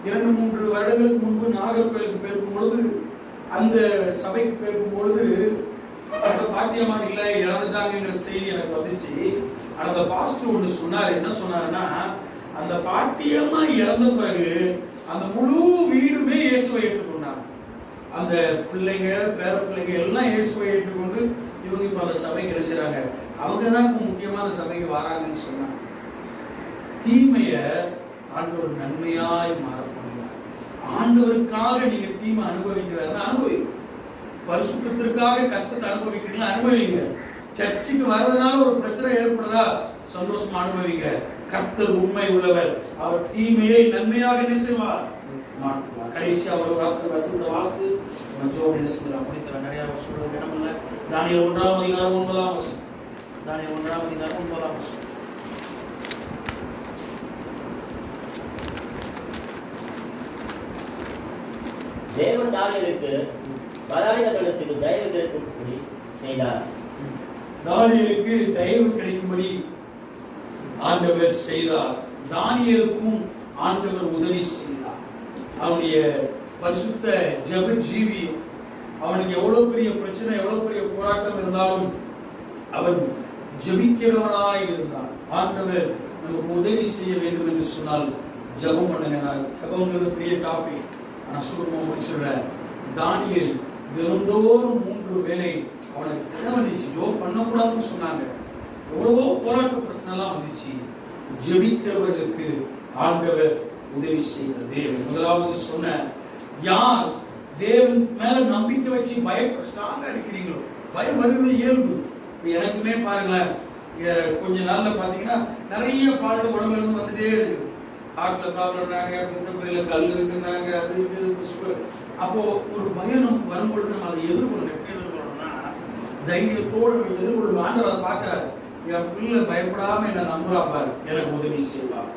[SPEAKER 5] 2-3 வருடங்களுக்கு முன்பு நாகர்கோயிலுக்கு போயிருக்கும் பொழுது, அந்த சபைக்கு போயிருக்கும் பொழுது அந்த பாட்டியம்மா இல்லை, இறந்துட்டாங்கிற செய்தி எனக்கு வந்துச்சு. அந்த பாஸ்டர் ஒண்ணு சொன்னாரு. என்ன சொன்னாருன்னா, அந்த பாட்டியம்மா இறந்த பிறகு அந்த முழு வீடுமே இயேசுவை ஏற்றுக்கொண்டாங்க. அந்த பிள்ளைங்க பேர பிள்ளைங்க எல்லாம் இயேசுவை ஏற்றுக்கொண்டு இவங்க இப்ப அந்த சபைக்கு இருக்கிறாங்க. அவங்க தான் இப்ப முக்கியமான சபைக்கு வராங்கன்னு சொன்னாங்க. தீமைய ஆண்டவர் நன்மையாய் மாறப்படுவார். ஆண்டவருக்காக நீங்க தீமை அனுபவிக்கிறாருன்னா அனுபவிங்க. பரிசுத்தத்திற்காக கஷ்டத்தை அனுபவிக்கிறீங்களா, அனுபவிங்க. சர்ச்சுக்கு வர்றதுனால ஒரு பிரச்சனை ஏற்படுதா, சந்தோஷமா அனுபவிங்க. கர்த்தர் உண்மை உள்ளவர், அவர் தீமையை நன்மையாக என்ன செய்வார், மாற்றுவார். கடைசியா ஒரு வசனத்தை வாசித்து ஜோம் என்ன செய்யலாம் அப்படித்தான் நிறைய சொல்றது இடமில்ல. தானியேல் 1:9. தானியேல் 1:9.
[SPEAKER 4] தேவன் தானியேலுக்கு பராணிகளுக்கு தயவு கிடைக்கும்படி செய்தார்.
[SPEAKER 5] தானியேலுக்கு தயவு கிடைக்கும்படி ஆண்டவர் செய்தார். தானியேலுக்கும் ஆண்டவர் உதவி செய்தார். அவனுடைய பரிசுத்த ஜெப ஜீவியம், அவனுக்கு எவ்வளவு பெரிய பிரச்சனை, எவ்வளவு பெரிய போராட்டம் இருந்தாலும் அவன் ஜெபிக்கிறவனாய் இருந்தான். ஆண்டவர் நமக்கு உதவி செய்ய வேண்டும் என்று சொன்னால் ஜெபம் பண்ணுங்க. நான் ஜெபம்ங்கிறது பெரிய டாபிக், நான் சுருக்கமாக முடிச்சுடுறேன். தானியேல் தினந்தோறும் 3 வேளை அவனுக்கு தடை வந்துச்சு, ஜோம் பண்ணக்கூடாதுன்னு சொன்னாங்க. எவ்வளவோ போராட்ட பிரச்சனை எல்லாம் வந்துச்சு. ஜெபிக்கிறவர்களுக்கு ஆண்டவர் உதவி செய்தது. முதலாவது சொன்ன, யார் தேவன் மேல நம்பிக்கை வச்சு ஸ்ட்ராங்கா இருக்கிறீங்களோ, பயம் வருவது இயல்பு. எனக்குமே பாருங்களேன், கொஞ்ச நாள்ல பாத்தீங்கன்னா நிறைய பாட்டு உடம்புல இருந்து வந்துட்டே இருக்கு. ஹார்ட்ல ப்ராப்ளம்னாங்க, பித்தப்பையில கல் இருக்குன்னாங்க, அது இருக்குது. அப்போ ஒரு பயம் நமக்கு வரும்பொழுது நம்ம அதை எதிர்கொள்ளணும். எப்படி எதிர்கொள்ளணும்னா, தைரியத்தோடு எதிர்கொள்ளும். ஆண்டவர் அதை பார்க்கிறார். என் பிள்ளை பயப்படாம என்ன நம்புறா பாரு, எனக்கு உதவி செய்வார்.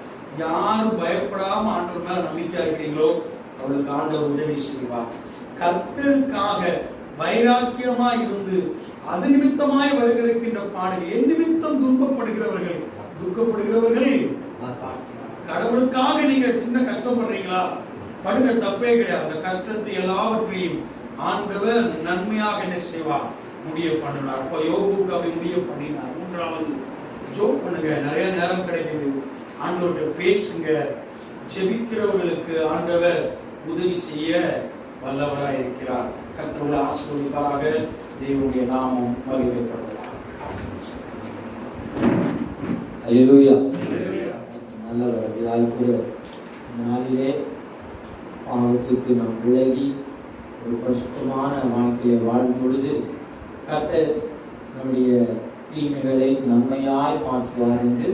[SPEAKER 5] யார் பயப்படாம ஆண்டவர் மேல நம்பிக்கை இருக்கிறீங்களோ அவர்களுக்கு ஆண்டவர் உதவி செய்வார். கர்த்தருக்காக வைராக்கியமா இருந்து அது நிமித்தமாய் வருகின்ற பாடல், என் நிமித்தம் துன்பப்படுகிறவர்கள் துக்கப்படுகிறவர்கள். கடவுளுக்காக நீங்க சின்ன கஷ்டப்படுறீங்களா, படுக தப்பே கிடையாது. அந்த கஷ்டத்தை எல்லாவற்றையும் ஆண்டவர் நன்மையாக என்ன செய்வார், முடிய பண்ணினார். அப்ப யோபுக்கு அப்படி முடிய பண்ணினார். 3வது ஜோப் பண்ணுங்க, நிறைய நேரம் கிடைக்குது, ஆண்டவர்கிட்ட பேசுங்க. ஜெபிக்கிறவர்களுக்கு ஆண்டவர் உதவி செய்ய வல்லவராய் இருக்கிறார். கர்த்தருடைய ஆசீர்வதிப்பாராக. தேவனுடைய நாமம் மகிமைப்படுவதாக.
[SPEAKER 1] அல்லேலூயா. நல்லவர். கூட இந்த நாளிலே பாவத்துக்கு நாம் விலகி ஒரு பரிசுத்தமான வாழ்க்கையை வாழும் பொழுது கர்த்தர் நம்முடைய தீமைகளை நன்மையாய் மாற்றுவார் என்று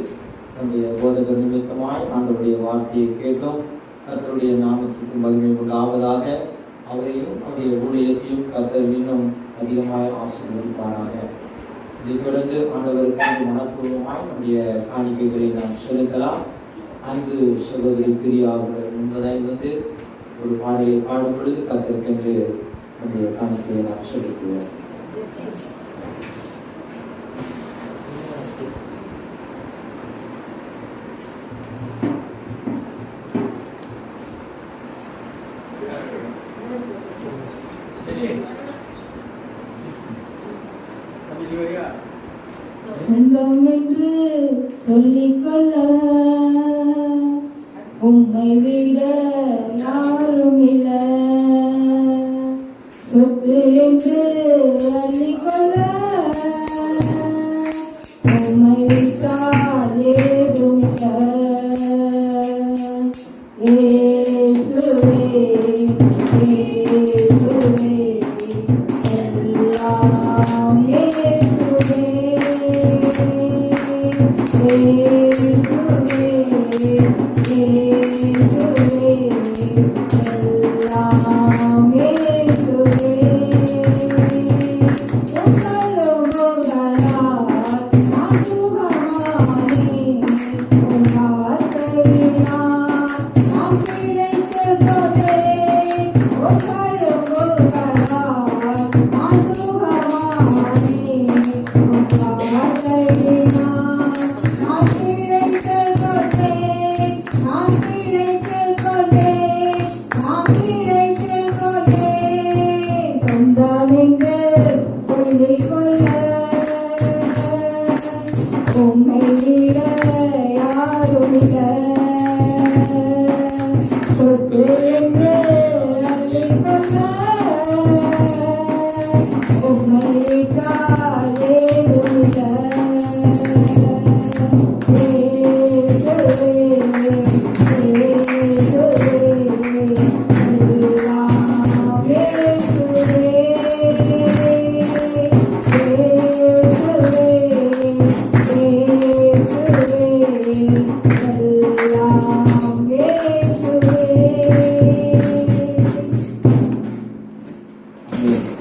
[SPEAKER 1] நம்முடைய போதகர் நிமித்தமாய் ஆண்டவருடைய வார்த்தையை கேட்டோம். கர்த்தருடைய நாமத்திற்கு மகிமை உண்டாவதாக. அவரையும் அவருடைய ஊழியத்தையும் கர்த்தர் இன்னும் அதிகமாய் ஆசீர்வதிப்பாராக. இதை தொடர்ந்து ஆண்டவருக்கு மனப்பூர்வமாய் நம்முடைய காணிக்கைகளை நாம் செலுத்தலாம். அன்பு சகோதரி பிரியா அவர்கள் முன்பதாய் வந்து ஒரு பாடலை பாடும் பொழுது கர்த்தருக்கென்று நம்முடைய காணிக்கையை நாம் செலுத்துவோம்.
[SPEAKER 2] சொந்தம் என்று சொல்லிக்கொள்ள உம்மை விட யாரும் இல்லை. சொத்து என்று அள்ளிக்கொள்ள உம்மை விட்டால் ஏதும் இல்லை. இயேசுவே, இயேசுவே, எல்லாம் இயேசுவே. இயேசுவே, இயேசுவே, எல்லாம் இயேசுவே. உங்களுகளால் நான் சுகமானேன். உன் வார்த்தையினால் நான் பிழைத்துக் கொண்டேன். உங்களுகளால் நான் சுகமானேன். உன் வார்த்தையினால் நான் பிழைத்துக் கொண்டேன். நான் பிழைத்துக் கொண்டேன். நான் பிழைத்துக் கொண்டேன். சொந்தம் என்று சொல்லிக்கொள்ள உம்மை விட யாரும் இல்லை. சொத்து என்று அள்ளிக்கொள்ள உம்மை விட்டால் ஏதும் இல்லை. இயேசுவே, இயேசுவே, எல்லாம் இயேசுவே. இயேசுவே, இயேசுவே, எல்லாம் இயேசுவே.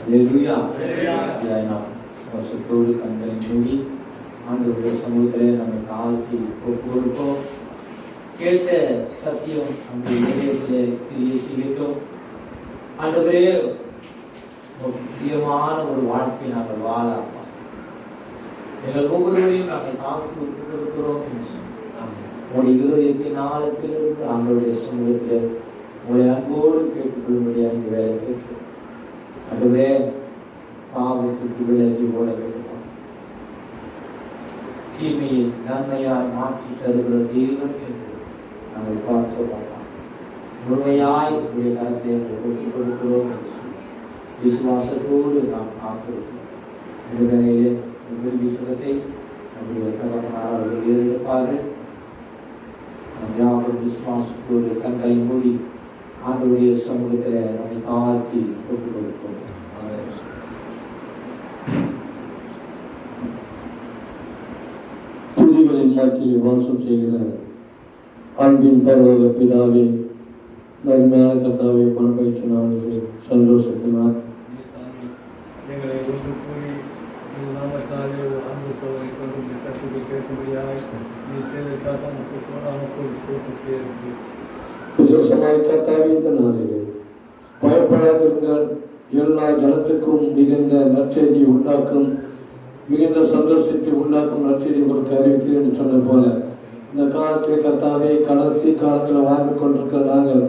[SPEAKER 1] ஹல்லேலூயா. நாம் வசத்தோடு கண்களை மூடி ஆண்டவருடைய சமூகத்திலே நம்ம தாழ்த்தி ஒப்பு கொடுப்போம். கேட்ட சத்தியம் நம்முடைய இதயத்திலே கிரியை செய்யட்டும். ஆண்டவரே, முக்கியமான ஒரு வாழ்க்கை நாங்கள் வாழலாம். எங்கள் ஒவ்வொருவரையும் நாங்கள் தாழ்த்தி ஒப்பு கொடுக்கிறோம். உங்களுடைய இருதயத்தின் ஆழத்திலிருந்து ஆண்டவருடைய சமூகத்தில் உங்களை அன்போடு கேட்டுக்கொள்ளும்படியாக இந்த வேலை கேட்டு அதுவே பாவத்திற்கு விலகி ஓட வேண்டும். தீமையை நன்மையாய் மாற்றி தருகிற தேவன் என்று நாங்கள் பார்க்க மாட்டோம். முழுமையாய் உடைய கரத்தை ஒட்டிக் கொடுக்கிறோம். விசுவாசத்தோடு நாம் காத்திருக்கிறோம். இந்த வேலையிலே விசுவத்தை நம்முடைய தகவனார் அவர்கள் ஏறெடுப்பார்கள். நாம் யாரும் விசுவாசத்தோடு கண்களை மூடி ஆண்டவருடைய சமூகத்தில் நம்மை தாழ்த்தி ஒப்புக் கொடுப்போம்.
[SPEAKER 7] துதிகளின் மத்தியில் வாசம் செய்கிற அன்பின் பரலோக பிதாவே, நன்மையான கர்த்தாவே, பணப்பயிற்சி நாளிலே சந்தோஷத்தினார்
[SPEAKER 8] எங்களை ஒன்று கூறி உங்கள் நாமத்தாலே ஒரு அன்பு சோதனை கொண்டு இந்த சட்டத்தை கேட்கும்படியாய் நீ செய்ததற்காக நமக்கு சோதனை இருக்கு.
[SPEAKER 7] விசேஷமாய் கர்த்தாவே, இந்த நாளிலே பயப்படாதிருங்கள், எல்லா ஜனத்துக்கும் மிகுந்த நற்செய்தி உண்டாக்கும், மிகுந்த சந்தோஷத்தை உண்டாக்கும் நற்செய்தி உங்களுக்கு அறிவிக்கிறேன் என்று சொன்ன போல இந்த காலத்தில் கர்த்தாவே, கடைசி காலத்தில் வாழ்ந்து கொண்டிருக்கிற நாங்கள்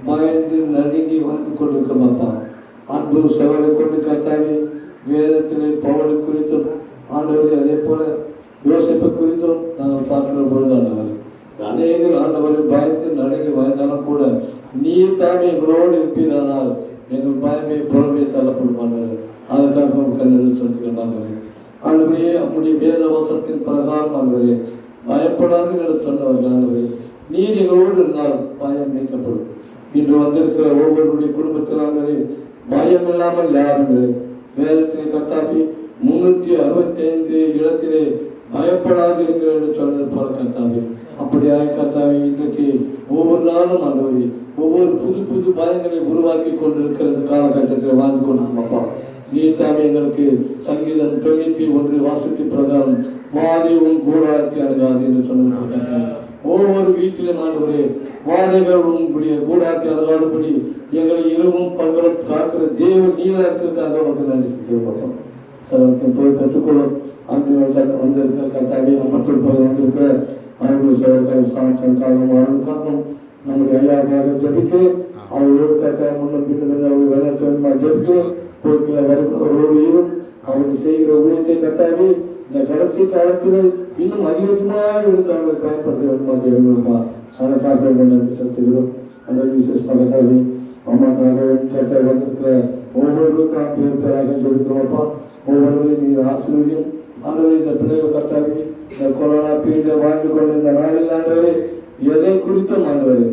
[SPEAKER 7] பயந்து நடுங்கி வாழ்ந்து கொண்டிருக்கோம். அப்பா, அன்பு செவலை கொண்டு கர்த்தாவே, வேதத்திலே பவுலை குறித்தும் ஆண்டவரை, அதே போல யோசிப்பை குறித்தும் நாங்கள் பார்க்கிற பொழுது ஆண்டவர், அநேகர் ஆண்டவரை பயந்து நடுங்கி வாழ்ந்தாலும் கூட நீர் தாமே எங்களோடு இருப்பீரானால் எங்கள் பயமே புறமே தள்ளப்படும் ஆண்டவர். அதற்காக கண்ணெடு செலுத்துகிறோம் ஆண்டவரே. ஆண்டவரே, நம்முடைய வேத வசத்தின் பிரகாரம் ஆண்டவரே, பயப்படாதீர்கள் சொன்னவர்கள் ஆண்டவரே, நீர் எங்களோடு இருந்தால் பயம் நீக்கப்படும். இன்று வந்திருக்கிற ஒவ்வொருடைய குடும்பத்தில் ஆண்டவரே, பயம் இல்லாமல் யாரும் இல்லை. வேதத்திலே கர்த்தாவே 365 இடத்திலே பயப்படாதீர்கள் என்று சொன்னது போல கர்த்தாவே, அப்படியாக கர்த்தாவே, இன்றைக்கு ஒவ்வொரு நாளும் ஆண்டவரே ஒவ்வொரு புது புது பயங்களை உருவாக்கி கொண்டிருக்கிற இந்த காலகட்டத்தில் வாழ்ந்து கொண்டிருக்கும். அப்பா, நீர் தாமே எங்களுக்கு சங்கீதம் 91 வாசித்து பிரகாரம் வாதையும் கூடாரத்தை அணுகாது என்று சொன்ன ஒவ்வொரு வீட்டிலும் ஆண்டவரே வாதைகள் உங்களுடைய கூடாரத்தை அணுகாதபடி எங்களை இரவும் பகலும் காக்கிற தேவன் நீராக இருக்கிறதுக்காக அவர்கள் நன்றி செலுத்துவோம். சரத்தை போய் கற்றுக்கொள்ளும் அன்பு வந்திருக்கிற கர்த்தாவே, மக்கள் போய் வந்திருக்கிற அன்பு சகோதரர்கள் சாட்சியக்காகவும் அவர்களுக்காகவும் நம்முடைய ஐயாவுக்காக ஜபிக்க அவர்களோடு கர்த்தா முன்னும் பின்னும் அவர்கள் வெள்ளத்தோடு விசேஷமாக ஜெபிக்கிறோம். போக்கில வருகிறோம் அவருக்கு செய்கிற ஊழியத்தை கத்தாவே இந்த கடைசி காலத்தில் இன்னும் அதிகமாக இருந்து அவங்களை பயன்படுத்த வேண்டுமா எழுதுமா அதற்காக நன்றி செலுத்துகிறோம். அந்த விசேஷமாக கத்தாவே அம்மாக்காக கத்தை வந்திருக்கிற ஒவ்வொருவருக்கும் பேர் பேராக ஜெபிக்கிறோம்ப்பா. ஒவ்வொருவரையும் நீர் ஆசீர்வதியும். ஆண்டவரே இந்த பிள்ளைகள் கத்தாவே இந்த கொரோனா பீரியட்ல வாழ்ந்து கொண்டு இந்த நாளில் ஆண்டவரே எதை குறித்தும் ஆண்டவரே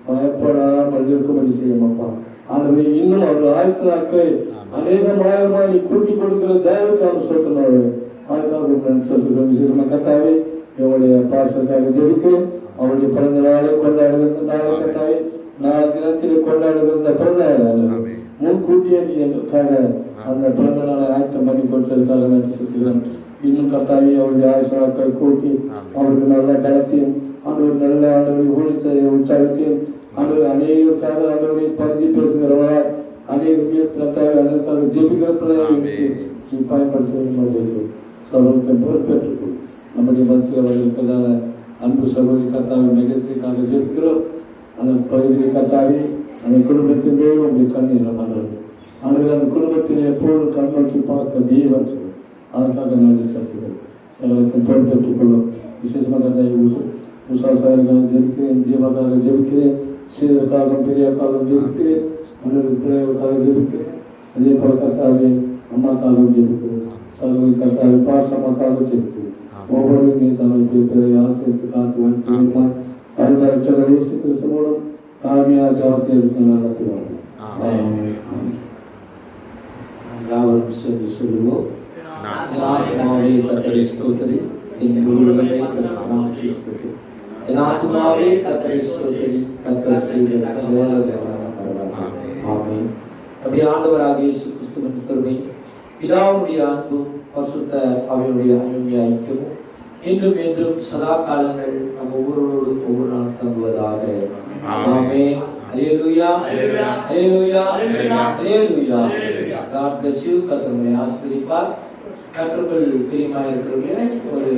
[SPEAKER 7] பயப்படாமல் இருக்கும்படி செய்யுமப்பா. ஆண்டவரே இன்னும் அவர்கள் ஆயுசு நாட்களை அநேகமாக நீ கூட்டி கொடுக்கிற தயவுக்காக சொல்லுவாரு. அதுக்காக நான் சொல்லுகிறேன். விசேஷமாக கத்தாவே என்னுடைய பாசலுக்காக ஜெபிக்கிறேன். அவருடைய பிறந்த நாளை கொண்டாடுகிற நாளை கத்தாவே நாளை தினத்திலே கொண்டாடுகிற பிறந்த நாள் முன்கூட்டியே நீ எங்களுக்காக அந்த பிறந்த நாளை ஆயத்தம் பண்ணி கொடுத்ததுக்காக நன்றி செலுத்துகிறேன். இன்னும் கத்தாவே அவருடைய ஆயுசு நாட்களை கூட்டி அவருக்கு நல்ல பலத்தையும் ஆண்டவர் நல்ல ஆண்டவரை ஊழியத்தை உற்சாகத்தையும் ஆண்டவர் அநேகருக்காக ஆண்டவரை பருதி பேசுகிறவரா அநேக உயர்த்தத்தாவே அநேகருக்காக ஜெபிக்கிற பிள்ளைகளை நீ பயன்படுத்த சர்வத்தை பொறுப்பேற்றுக்கொள். நம்முடைய மத்தியில் வருவதற்கான அன்பு சகோதரி கத்தாவை மெகத்திற்காக ஜெபிக்கிறோம். அந்த பகுதியை கத்தாவே அந்த குடும்பத்தின் மேல் உங்களுடைய கண்ணீர் ஆண்டவர் ஆண்டவர் அந்த குடும்பத்தில் எப்போதும் கண் நோக்கி பார்க்க தெய்வம் அதற்காக நன்றி செலுத்துகிறோம். சகலத்தை பொறுப்பேற்றுக் கொள்ளும். விசேஷமாக உஷா சாருக்காக ஜெபிக்கிறேன். தீபாக்காக ஜெபிக்கிறேன். சீதற்காக பெரியாக்காக ஜெபிக்கிறேன். பிள்ளைகளுக்காக ஜெபிக்கிறேன். அதே போல கத்தாவே அம்மாக்காகவும் ஜெபிக்கிறேன். சகோதரி கத்தாவே பாசமாக்காக ஜெபிக்கிறேன். ஒவ்வொரு மீதான பேரை ஆசிரியத்து காத்து வாழ்த்துமாய் அருளாட்சக இயேசு கிறிஸ்து மூலம் தாழ்மையாக ஜபத்தை எடுத்து நடத்துவார்கள்.
[SPEAKER 1] யாவரும் சேர்ந்து சொல்லுவோம். என் ஆத்மாவே கர்த்தரை ஸ்தோத்திரி, என் முழுவதுமே கர்த்தரை ஸ்தோத்திரி. என் ஆத்மாவே கர்த்தரை ஸ்தோத்திரி, கர்த்தர் செய்த சகல உபகாரங்களுக்காக. ஆமென். நம்முடைய ஆண்டவராகிய இயேசு கிறிஸ்துவின் கிருபை, பிதாவுடைய அன்பும் பரிசுத்த ஆவியானுடைய அன்பின் ஐக்கியமும் இன்றும் என்றும் சதா காலங்கள் நம்ம ஒவ்வொரு நாள் தங்குவதாக. ஆமென். அல்லேலூயா, அல்லேலூயா, அல்லேலூயா. God bless you. கர்த்தர் உங்களை ஆசீர்வதிப்பார். கர்த்தருக்குள் பிரியமாக இருக்கிறவர்களே ஒரு